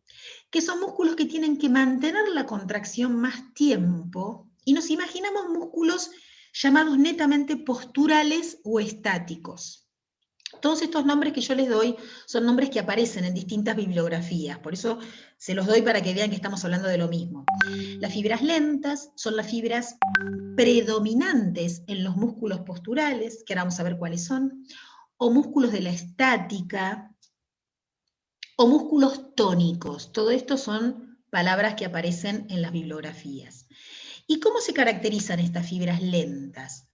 que son músculos que tienen que mantener la contracción más tiempo, y nos imaginamos músculos llamados netamente posturales o estáticos. Todos estos nombres que yo les doy son nombres que aparecen en distintas bibliografías, por eso se los doy para que vean que estamos hablando de lo mismo. Las fibras lentas son las fibras predominantes en los músculos posturales, que ahora vamos a ver cuáles son, o músculos de la estática, o músculos tónicos. Todo esto son palabras que aparecen en las bibliografías. ¿Y cómo se caracterizan estas fibras lentas?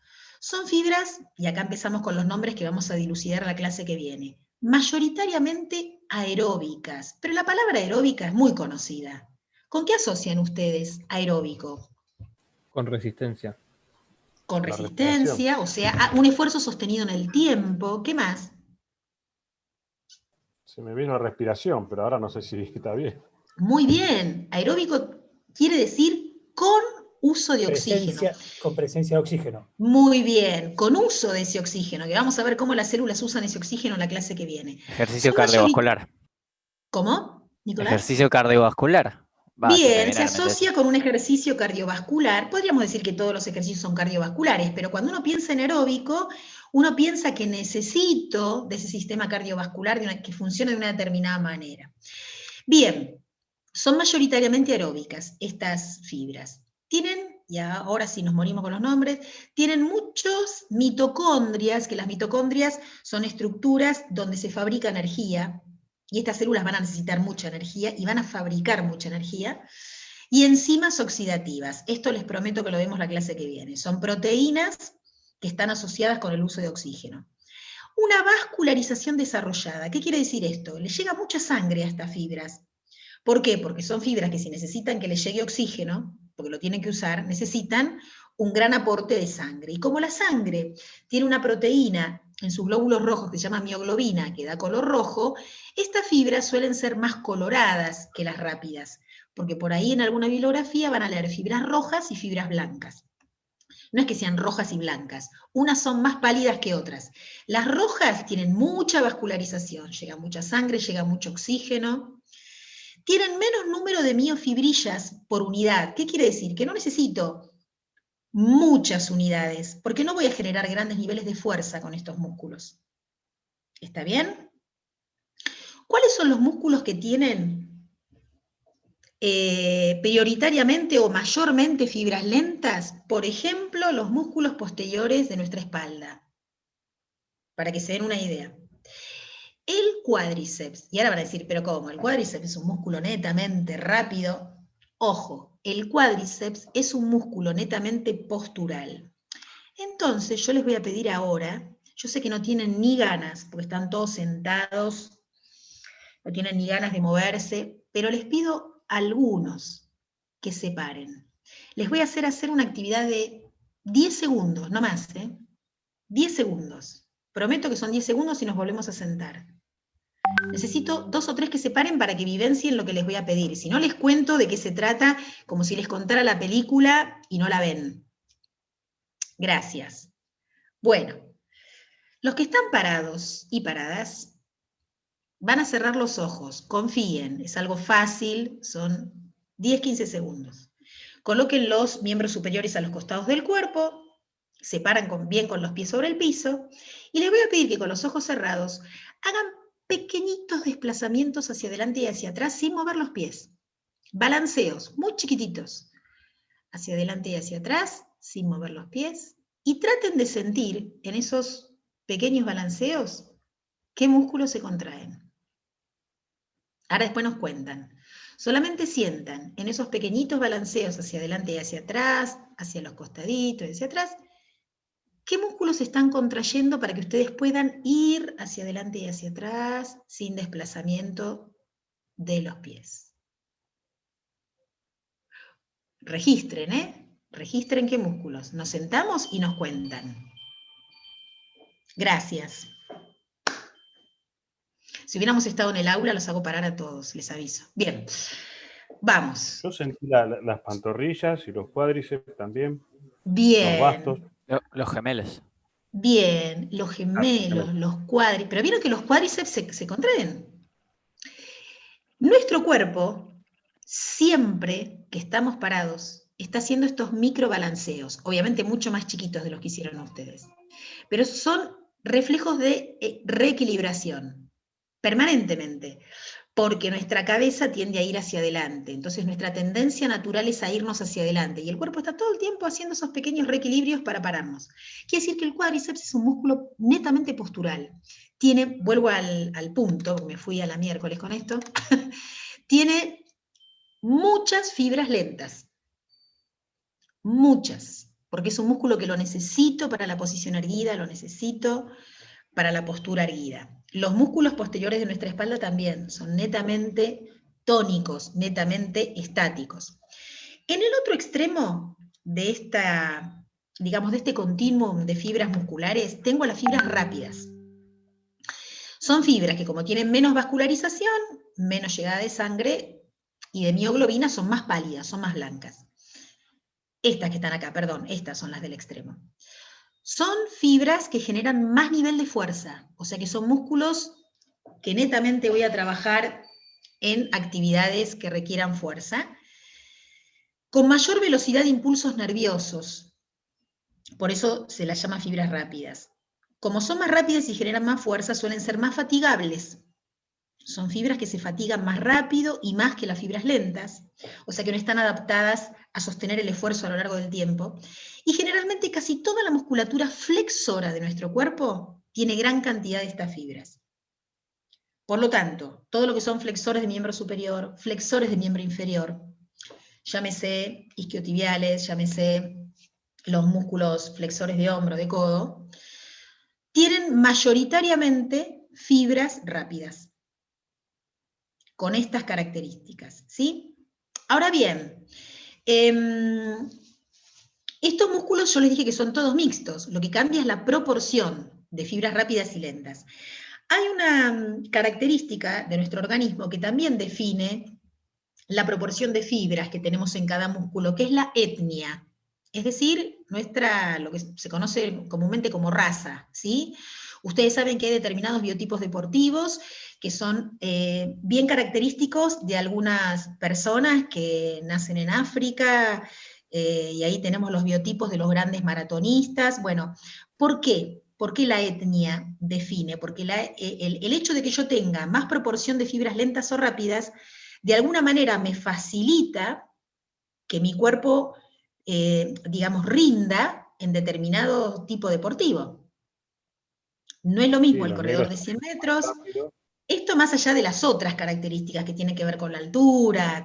Son fibras, y acá empezamos con los nombres que vamos a dilucidar la clase que viene, mayoritariamente aeróbicas, pero la palabra aeróbica es muy conocida. ¿Con qué asocian ustedes aeróbico? Con resistencia. Con La resistencia, o sea, un esfuerzo sostenido en el tiempo. ¿Qué más? Se me vino la respiración, pero ahora no sé si está bien. Muy bien. Aeróbico quiere decir con uso de oxígeno. Con presencia de oxígeno. Muy bien, con uso de ese oxígeno, que vamos a ver cómo las células usan ese oxígeno en la clase que viene. Ejercicio cardiovascular. ¿Cómo, Nicolás? Ejercicio cardiovascular. Bien, se asocia con un ejercicio cardiovascular. Podríamos decir que todos los ejercicios son cardiovasculares, pero cuando uno piensa en aeróbico, uno piensa que necesito de ese sistema cardiovascular que funcione de una determinada manera. Bien, son mayoritariamente aeróbicas estas fibras. Tienen, y ahora sí nos morimos con los nombres, tienen muchos mitocondrias, que las mitocondrias son estructuras donde se fabrica energía, y estas células van a necesitar mucha energía y van a fabricar mucha energía, y enzimas oxidativas. Esto les prometo que lo vemos la clase que viene. Son proteínas que están asociadas con el uso de oxígeno. Una vascularización desarrollada. ¿Qué quiere decir esto? Le llega mucha sangre a estas fibras. ¿Por qué? Porque son fibras que si necesitan que les llegue oxígeno, porque lo tienen que usar, necesitan un gran aporte de sangre. Y como la sangre tiene una proteína en sus glóbulos rojos que se llama mioglobina, que da color rojo, estas fibras suelen ser más coloradas que las rápidas, porque por ahí en alguna bibliografía van a leer fibras rojas y fibras blancas. No es que sean rojas y blancas, unas son más pálidas que otras. Las rojas tienen mucha vascularización, llega mucha sangre, llega mucho oxígeno. Tienen menos número de miofibrillas por unidad. ¿Qué quiere decir? Que no necesito muchas unidades, porque no voy a generar grandes niveles de fuerza con estos músculos. ¿Está bien? ¿Cuáles son los músculos que tienen prioritariamente o mayormente fibras lentas? Por ejemplo, los músculos posteriores de nuestra espalda, para que se den una idea. El cuádriceps, y ahora van a decir, ¿pero cómo? El cuádriceps es un músculo netamente rápido. Ojo, el cuádriceps es un músculo netamente postural. Entonces yo les voy a pedir ahora, yo sé que no tienen ni ganas, porque están todos sentados, no tienen ni ganas de moverse, pero les pido a algunos que se paren. Les voy a hacer una actividad de 10 segundos, no más, 10 segundos. Prometo que son 10 segundos y nos volvemos a sentar. Necesito 2 o 3 que se paren para que vivencien lo que les voy a pedir. Si no, les cuento de qué se trata, como si les contara la película y no la ven. Gracias. Bueno, los que están parados y paradas van a cerrar los ojos. Confíen, es algo fácil, son 10-15 segundos. Coloquen los miembros superiores a los costados del cuerpo, se paran bien con los pies sobre el piso, y les voy a pedir que con los ojos cerrados hagan pequeñitos desplazamientos hacia adelante y hacia atrás sin mover los pies. Balanceos, muy chiquititos. Hacia adelante y hacia atrás, sin mover los pies. Y traten de sentir en esos pequeños balanceos qué músculos se contraen. Ahora después nos cuentan. Solamente sientan en esos pequeñitos balanceos hacia adelante y hacia atrás, hacia los costaditos y hacia atrás, ¿qué músculos se están contrayendo para que ustedes puedan ir hacia adelante y hacia atrás sin desplazamiento de los pies? Registren, registren qué músculos. Nos sentamos y nos cuentan. Gracias. Si hubiéramos estado en el aula, los hago parar a todos, les aviso. Bien, vamos. Yo sentí las pantorrillas y los cuádriceps también. Bien. Los bastos. Los gemelos. Bien, los gemelos, los cuádriceps. Pero vieron que los cuádriceps se contraen. Nuestro cuerpo, siempre que estamos parados, está haciendo estos microbalanceos, obviamente mucho más chiquitos de los que hicieron ustedes. Pero son reflejos de reequilibración, permanentemente, porque nuestra cabeza tiende a ir hacia adelante, entonces nuestra tendencia natural es a irnos hacia adelante, y el cuerpo está todo el tiempo haciendo esos pequeños reequilibrios para pararnos. Quiere decir que el cuádriceps es un músculo netamente postural. Tiene, vuelvo al punto, me fui a la miércoles con esto, tiene muchas fibras lentas, muchas. porque es un músculo que lo necesito para la posición erguida, lo necesito para la postura erguida. Los músculos posteriores de nuestra espalda también son netamente tónicos, netamente estáticos. En el otro extremo de digamos, de este continuum de fibras musculares, tengo las fibras rápidas. Son fibras que, como tienen menos vascularización, menos llegada de sangre y de mioglobina, son más pálidas, son más blancas. Estas que están acá, perdón, estas son las del extremo. Son fibras que generan más nivel de fuerza, o sea que son músculos que netamente voy a trabajar en actividades que requieran fuerza, con mayor velocidad de impulsos nerviosos. Por eso se las llama fibras rápidas. Como son más rápidas y generan más fuerza, suelen ser más fatigables. Son fibras que se fatigan más rápido y más que las fibras lentas, o sea que no están adaptadas a sostener el esfuerzo a lo largo del tiempo. Y generalmente casi toda la musculatura flexora de nuestro cuerpo tiene gran cantidad de estas fibras. Por lo tanto, todo lo que son flexores de miembro superior, flexores de miembro inferior, llámese isquiotibiales, llámese los músculos flexores de hombro, de codo, tienen mayoritariamente fibras rápidas, con estas características, ¿sí? Ahora bien, estos músculos yo les dije que son todos mixtos, lo que cambia es la proporción de fibras rápidas y lentas. Hay una característica de nuestro organismo que también define la proporción de fibras que tenemos en cada músculo, que es la etnia, es decir, lo que se conoce comúnmente como raza, ¿sí? Ustedes saben que hay determinados biotipos deportivos que son bien característicos de algunas personas que nacen en África, y ahí tenemos los biotipos de los grandes maratonistas. Bueno, ¿por qué? ¿Por qué la etnia define? Porque el hecho de que yo tenga más proporción de fibras lentas o rápidas, de alguna manera me facilita que mi cuerpo, digamos, rinda en determinado tipo deportivo. No es lo mismo el corredor de 100 metros, esto más allá de las otras características que tienen que ver con la altura,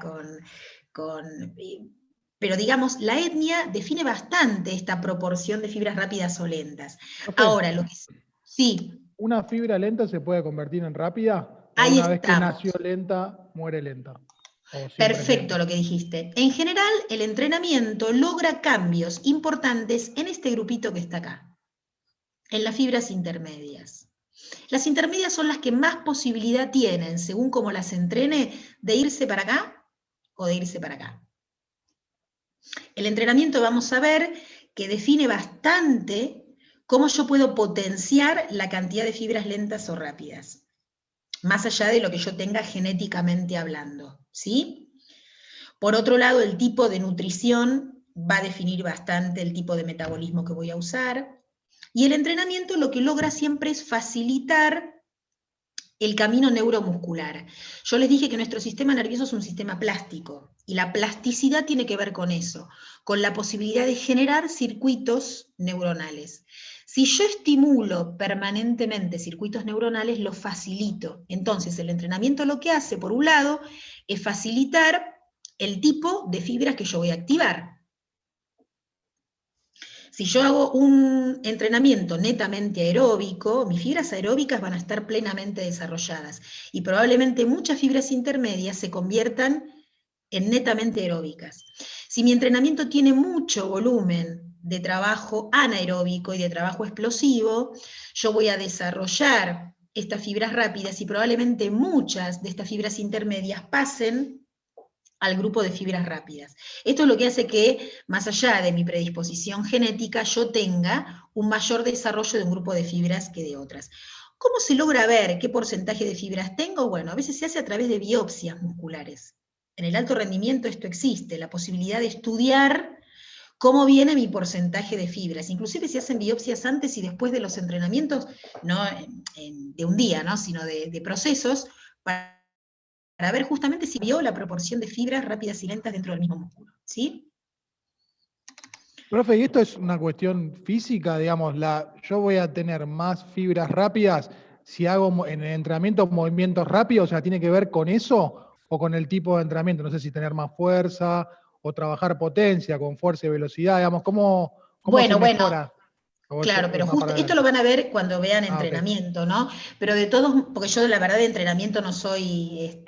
pero digamos, la etnia define bastante esta proporción de fibras rápidas o lentas. Okay. Ahora, sí. ¿Una fibra lenta se puede convertir en rápida? Ahí una vez que estamos. nació lenta, muere lenta. Perfecto lo que dijiste. En general, el entrenamiento logra cambios importantes en este grupito que está acá, en las fibras intermedias. Las intermedias son las que más posibilidad tienen, según cómo las entrene, de irse para acá o de irse para acá. El entrenamiento, vamos a ver, que define bastante cómo yo puedo potenciar la cantidad de fibras lentas o rápidas, más allá de lo que yo tenga genéticamente hablando, ¿sí? Por otro lado, el tipo de nutrición va a definir bastante el tipo de metabolismo que voy a usar, y el entrenamiento lo que logra siempre es facilitar el camino neuromuscular. Yo les dije que nuestro sistema nervioso es un sistema plástico, y la plasticidad tiene que ver con eso, con la posibilidad de generar circuitos neuronales. Si yo estimulo permanentemente circuitos neuronales, lo facilito. Entonces, el entrenamiento lo que hace, por un lado, es facilitar el tipo de fibras que yo voy a activar. Si yo hago un entrenamiento netamente aeróbico, mis fibras aeróbicas van a estar plenamente desarrolladas, y probablemente muchas fibras intermedias se conviertan en netamente aeróbicas. Si mi entrenamiento tiene mucho volumen de trabajo anaeróbico y de trabajo explosivo, yo voy a desarrollar estas fibras rápidas, y probablemente muchas de estas fibras intermedias pasen al grupo de fibras rápidas. Esto es lo que hace que, más allá de mi predisposición genética, yo tenga un mayor desarrollo de un grupo de fibras que de otras. ¿Cómo se logra ver qué porcentaje de fibras tengo? Bueno, a veces se hace a través de biopsias musculares. En el alto rendimiento esto existe, la posibilidad de estudiar cómo viene mi porcentaje de fibras. Inclusive se hacen biopsias antes y después de los entrenamientos, no de un día, ¿no? Sino de procesos, para ver justamente si vio la proporción de fibras rápidas y lentas dentro del mismo músculo, ¿sí? Profe, ¿y esto es una cuestión física? Digamos, yo voy a tener más fibras rápidas si hago en el entrenamiento movimientos rápidos, o sea, ¿tiene que ver con eso o con el tipo de entrenamiento? No sé si tener más fuerza o trabajar potencia con fuerza y velocidad, digamos, ¿cómo ¿Cómo se Bueno, mejora? claro, pero Es más justo para esto lo van a ver cuando vean ok. entrenamiento, ¿no? Pero de todos, porque yo la verdad de entrenamiento no soy,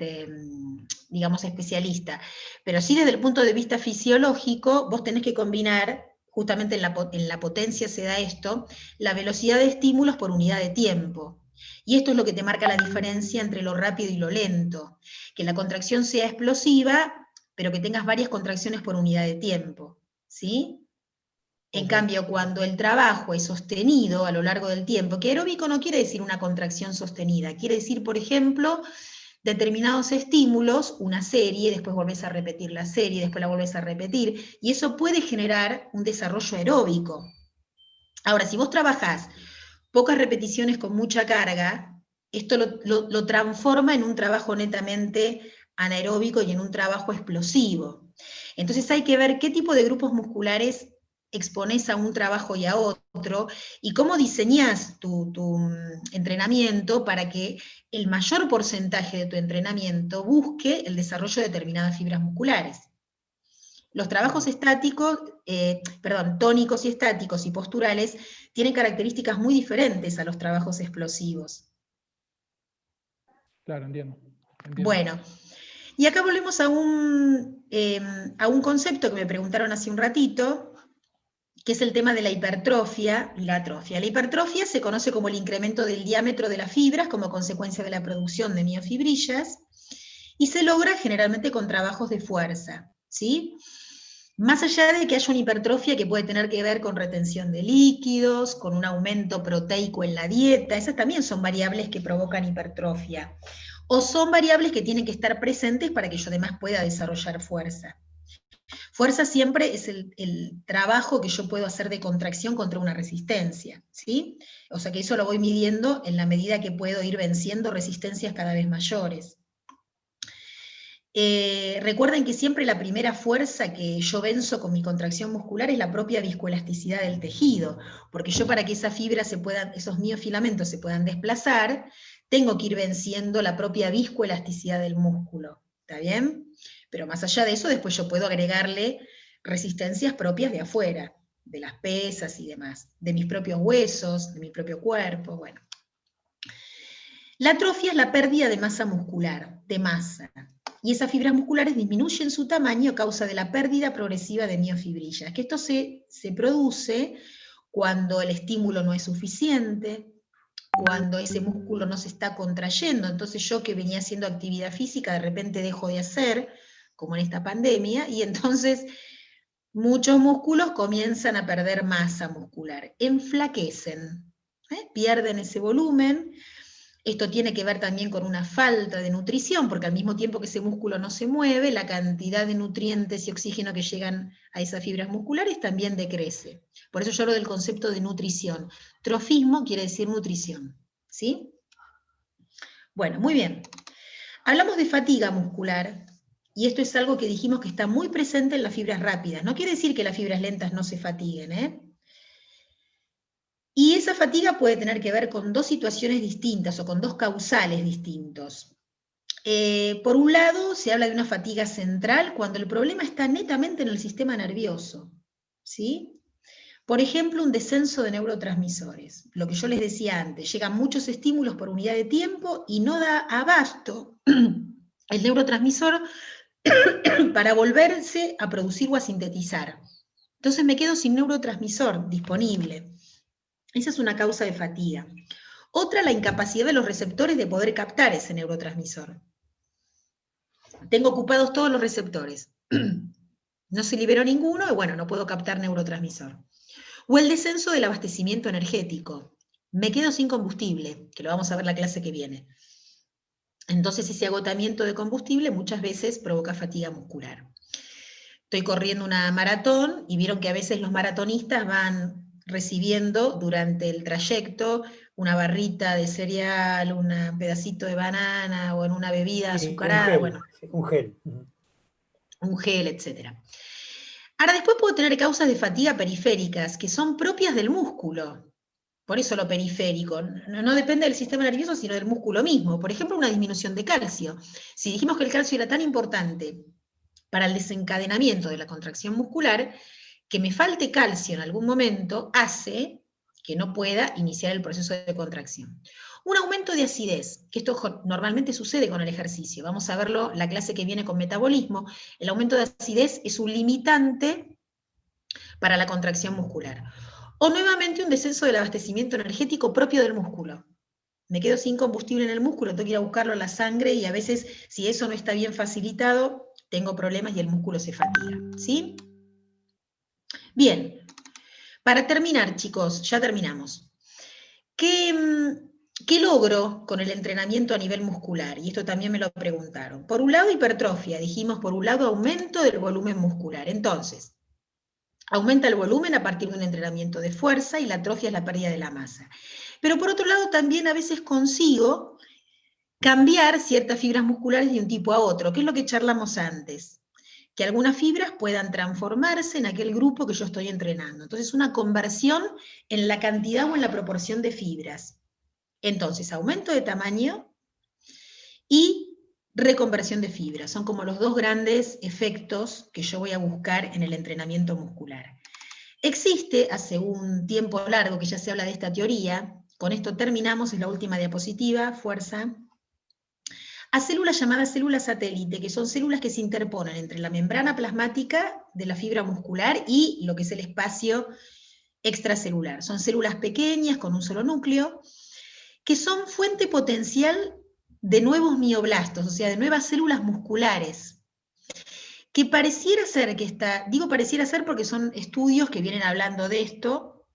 digamos, especialista, pero sí desde el punto de vista fisiológico, vos tenés que combinar, justamente en la potencia se da esto, la velocidad de estímulos por unidad de tiempo. Y esto es lo que te marca la diferencia entre lo rápido y lo lento. Que la contracción sea explosiva, pero que tengas varias contracciones por unidad de tiempo, ¿sí? En cambio, cuando el trabajo es sostenido a lo largo del tiempo, que aeróbico no quiere decir una contracción sostenida, quiere decir, por ejemplo, determinados estímulos, una serie, después volvés a repetir la serie, después la volvés a repetir, y eso puede generar un desarrollo aeróbico. Ahora, si vos trabajás pocas repeticiones con mucha carga, esto lo transforma en un trabajo netamente anaeróbico y en un trabajo explosivo. Entonces hay que ver qué tipo de grupos musculares exponés a un trabajo y a otro, y cómo diseñás tu entrenamiento para que el mayor porcentaje de tu entrenamiento busque el desarrollo de determinadas fibras musculares. Los trabajos estáticos, tónicos y estáticos y posturales tienen características muy diferentes a los trabajos explosivos. Claro, entiendo. Bueno, y acá volvemos a un concepto que me preguntaron hace un ratito, que es el tema de la hipertrofia y la atrofia. La hipertrofia se conoce como el incremento del diámetro de las fibras como consecuencia de la producción de miofibrillas, y se logra generalmente con trabajos de fuerza, ¿sí? Más allá de que haya una hipertrofia que puede tener que ver con retención de líquidos, con un aumento proteico en la dieta, esas también son variables que provocan hipertrofia. O son variables que tienen que estar presentes para que yo además pueda desarrollar fuerza. Fuerza siempre es el trabajo que yo puedo hacer de contracción contra una resistencia, ¿sí? O sea que eso lo voy midiendo en la medida que puedo ir venciendo resistencias cada vez mayores. Recuerden que siempre la primera fuerza que yo venzo con mi contracción muscular es la propia viscoelasticidad del tejido, porque yo para que esas fibras esos miofilamentos se puedan desplazar, tengo que ir venciendo la propia viscoelasticidad del músculo, ¿está bien? Pero más allá de eso, después yo puedo agregarle resistencias propias de afuera, de las pesas y demás, de mis propios huesos, de mi propio cuerpo, bueno. La atrofia es la pérdida de masa muscular, de masa. Y esas fibras musculares disminuyen su tamaño a causa de la pérdida progresiva de miofibrillas, que esto se produce cuando el estímulo no es suficiente, cuando ese músculo no se está contrayendo, entonces yo que venía haciendo actividad física de repente dejo de hacer, como en esta pandemia, y entonces muchos músculos comienzan a perder masa muscular, enflaquecen, pierden ese volumen. Esto tiene que ver también con una falta de nutrición, porque al mismo tiempo que ese músculo no se mueve, la cantidad de nutrientes y oxígeno que llegan a esas fibras musculares también decrece. Por eso yo hablo del concepto de nutrición. Trofismo quiere decir nutrición, ¿sí? Bueno, muy bien. Hablamos de fatiga muscular, y esto es algo que dijimos que está muy presente en las fibras rápidas. No quiere decir que las fibras lentas no se fatiguen, ¿eh? Y esa fatiga puede tener que ver con dos situaciones distintas o con dos causales distintos. Por un lado, se habla de una fatiga central cuando el problema está netamente en el sistema nervioso, ¿sí? Por ejemplo, un descenso de neurotransmisores. Lo que yo les decía antes, llegan muchos estímulos por unidad de tiempo y no da abasto el neurotransmisor para volverse a producir o a sintetizar. Entonces me quedo sin neurotransmisor disponible. Esa es una causa de fatiga. Otra, la incapacidad de los receptores de poder captar ese neurotransmisor. Tengo ocupados todos los receptores. No se liberó ninguno y bueno, no puedo captar neurotransmisor. O el descenso del abastecimiento energético. Me quedo sin combustible, que lo vamos a ver la clase que viene. Entonces ese agotamiento de combustible muchas veces provoca fatiga muscular. Estoy corriendo una maratón y vieron que a veces los maratonistas van recibiendo durante el trayecto una barrita de cereal, un pedacito de banana o en una bebida azucarada, un gel, etc. Ahora después puedo tener causas de fatiga periféricas que son propias del músculo. Por eso lo periférico, no depende del sistema nervioso, sino del músculo mismo. Por ejemplo, una disminución de calcio. Si dijimos que el calcio era tan importante para el desencadenamiento de la contracción muscular, que me falte calcio en algún momento hace que no pueda iniciar el proceso de contracción. Un aumento de acidez, que esto normalmente sucede con el ejercicio. Vamos a verlo la clase que viene con metabolismo. El aumento de acidez es un limitante para la contracción muscular. O nuevamente un descenso del abastecimiento energético propio del músculo. Me quedo sin combustible en el músculo, tengo que ir a buscarlo en la sangre y a veces, si eso no está bien facilitado, tengo problemas y el músculo se fatiga. ¿Sí? Bien. Para terminar, chicos, ya terminamos. ¿Qué logro con el entrenamiento a nivel muscular? Y esto también me lo preguntaron. Por un lado, hipertrofia. Dijimos, por un lado, aumento del volumen muscular. Entonces, aumenta el volumen a partir de un entrenamiento de fuerza y la atrofia es la pérdida de la masa. Pero por otro lado, también a veces consigo cambiar ciertas fibras musculares de un tipo a otro, que es lo que charlamos antes. Que algunas fibras puedan transformarse en aquel grupo que yo estoy entrenando. Entonces, una conversión en la cantidad o en la proporción de fibras. Entonces, aumento de tamaño y reconversión de fibras. Son como los dos grandes efectos que yo voy a buscar en el entrenamiento muscular. Existe, hace un tiempo largo que ya se habla de esta teoría, con esto terminamos, es la última diapositiva, fuerza, a células llamadas células satélite, que son células que se interponen entre la membrana plasmática de la fibra muscular y lo que es el espacio extracelular. Son células pequeñas con un solo núcleo, que son fuente potencial de nuevos mioblastos, o sea, de nuevas células musculares, que pareciera ser que digo pareciera ser porque son estudios que vienen hablando de esto,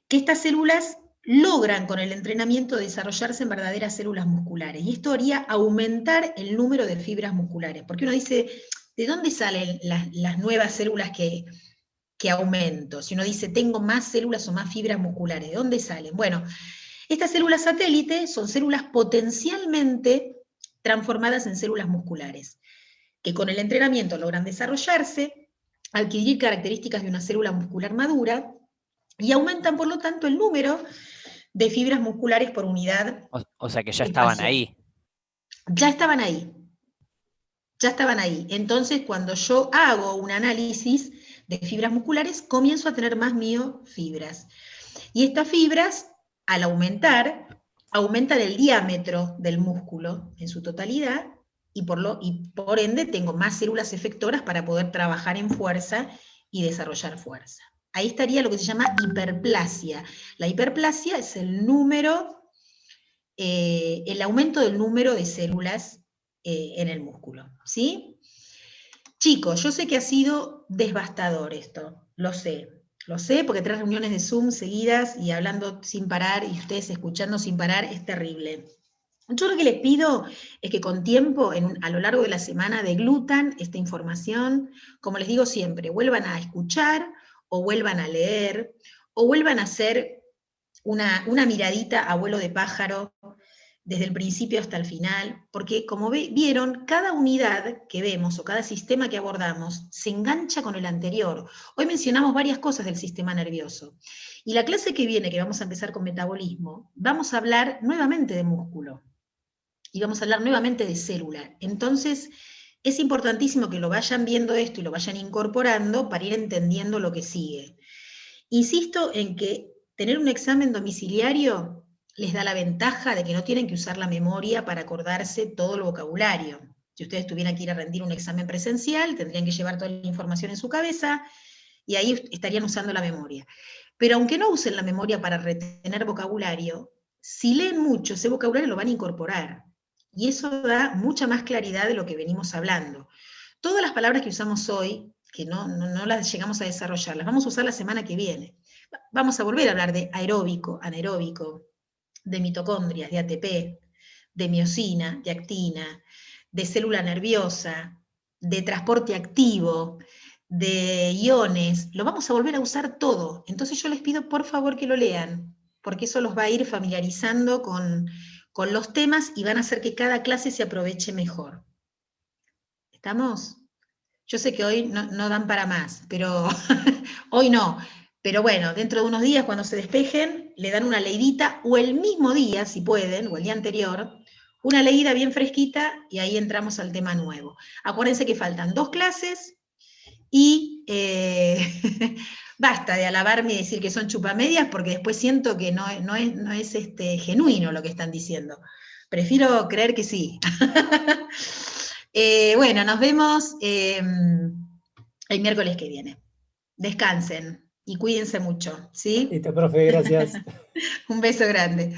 que estas células logran con el entrenamiento desarrollarse en verdaderas células musculares, y esto haría aumentar el número de fibras musculares, porque uno dice, ¿de dónde salen las nuevas células que aumento? Si uno dice, tengo más células o más fibras musculares, ¿de dónde salen? Bueno, estas células satélite son células potencialmente transformadas en células musculares, que con el entrenamiento logran desarrollarse, adquirir características de una célula muscular madura, y aumentan, por lo tanto, el número de fibras musculares por unidad. O sea que ya estaban espacial. ahí. Ya estaban ahí. Ya estaban ahí. Entonces, cuando yo hago un análisis de fibras musculares, comienzo a tener más miofibras. Y estas fibras, al aumentar, aumentan el diámetro del músculo en su totalidad, y por ende tengo más células efectoras para poder trabajar en fuerza y desarrollar fuerza. Ahí estaría lo que se llama hiperplasia. La hiperplasia es el aumento del número de células en el músculo, ¿sí? Chicos, yo sé que ha sido devastador esto, lo sé porque 3 reuniones de Zoom seguidas y hablando sin parar y ustedes escuchando sin parar es terrible. Yo lo que les pido es que con tiempo, a lo largo de la semana, deglutan esta información, como les digo siempre, vuelvan a escuchar, o vuelvan a leer, o vuelvan a hacer una miradita a vuelo de pájaro desde el principio hasta el final, porque como vieron, cada unidad que vemos o cada sistema que abordamos se engancha con el anterior. Hoy mencionamos varias cosas del sistema nervioso, y la clase que viene, que vamos a empezar con metabolismo, vamos a hablar nuevamente de músculo, y vamos a hablar nuevamente de célula. Entonces, es importantísimo que lo vayan viendo esto y lo vayan incorporando para ir entendiendo lo que sigue. Insisto en que tener un examen domiciliario les da la ventaja de que no tienen que usar la memoria para acordarse todo el vocabulario. Si ustedes tuvieran que ir a rendir un examen presencial, tendrían que llevar toda la información en su cabeza, y ahí estarían usando la memoria. Pero aunque no usen la memoria para retener vocabulario, si leen mucho, ese vocabulario lo van a incorporar. Y eso da mucha más claridad de lo que venimos hablando. Todas las palabras que usamos hoy, que no las llegamos a desarrollar, las vamos a usar la semana que viene. Vamos a volver a hablar de aeróbico, anaeróbico, de mitocondrias, de ATP, de miosina, de actina, de célula nerviosa, de transporte activo, de iones. Lo vamos a volver a usar todo. Entonces yo les pido por favor que lo lean, porque eso los va a ir familiarizando con los temas y van a hacer que cada clase se aproveche mejor. ¿Estamos? Yo sé que hoy no dan para más, pero hoy no. Pero bueno, dentro de unos días, cuando se despejen, le dan una leidita, o el mismo día, si pueden, o el día anterior, una leída bien fresquita, y ahí entramos al tema nuevo. Acuérdense que faltan 2 clases, Y basta de alabarme y decir que son chupamedias, porque después siento que no es genuino lo que están diciendo. Prefiero creer que sí. Bueno, nos vemos el miércoles que viene. Descansen y cuídense mucho, ¿sí? Listo, profe, gracias. Un beso grande.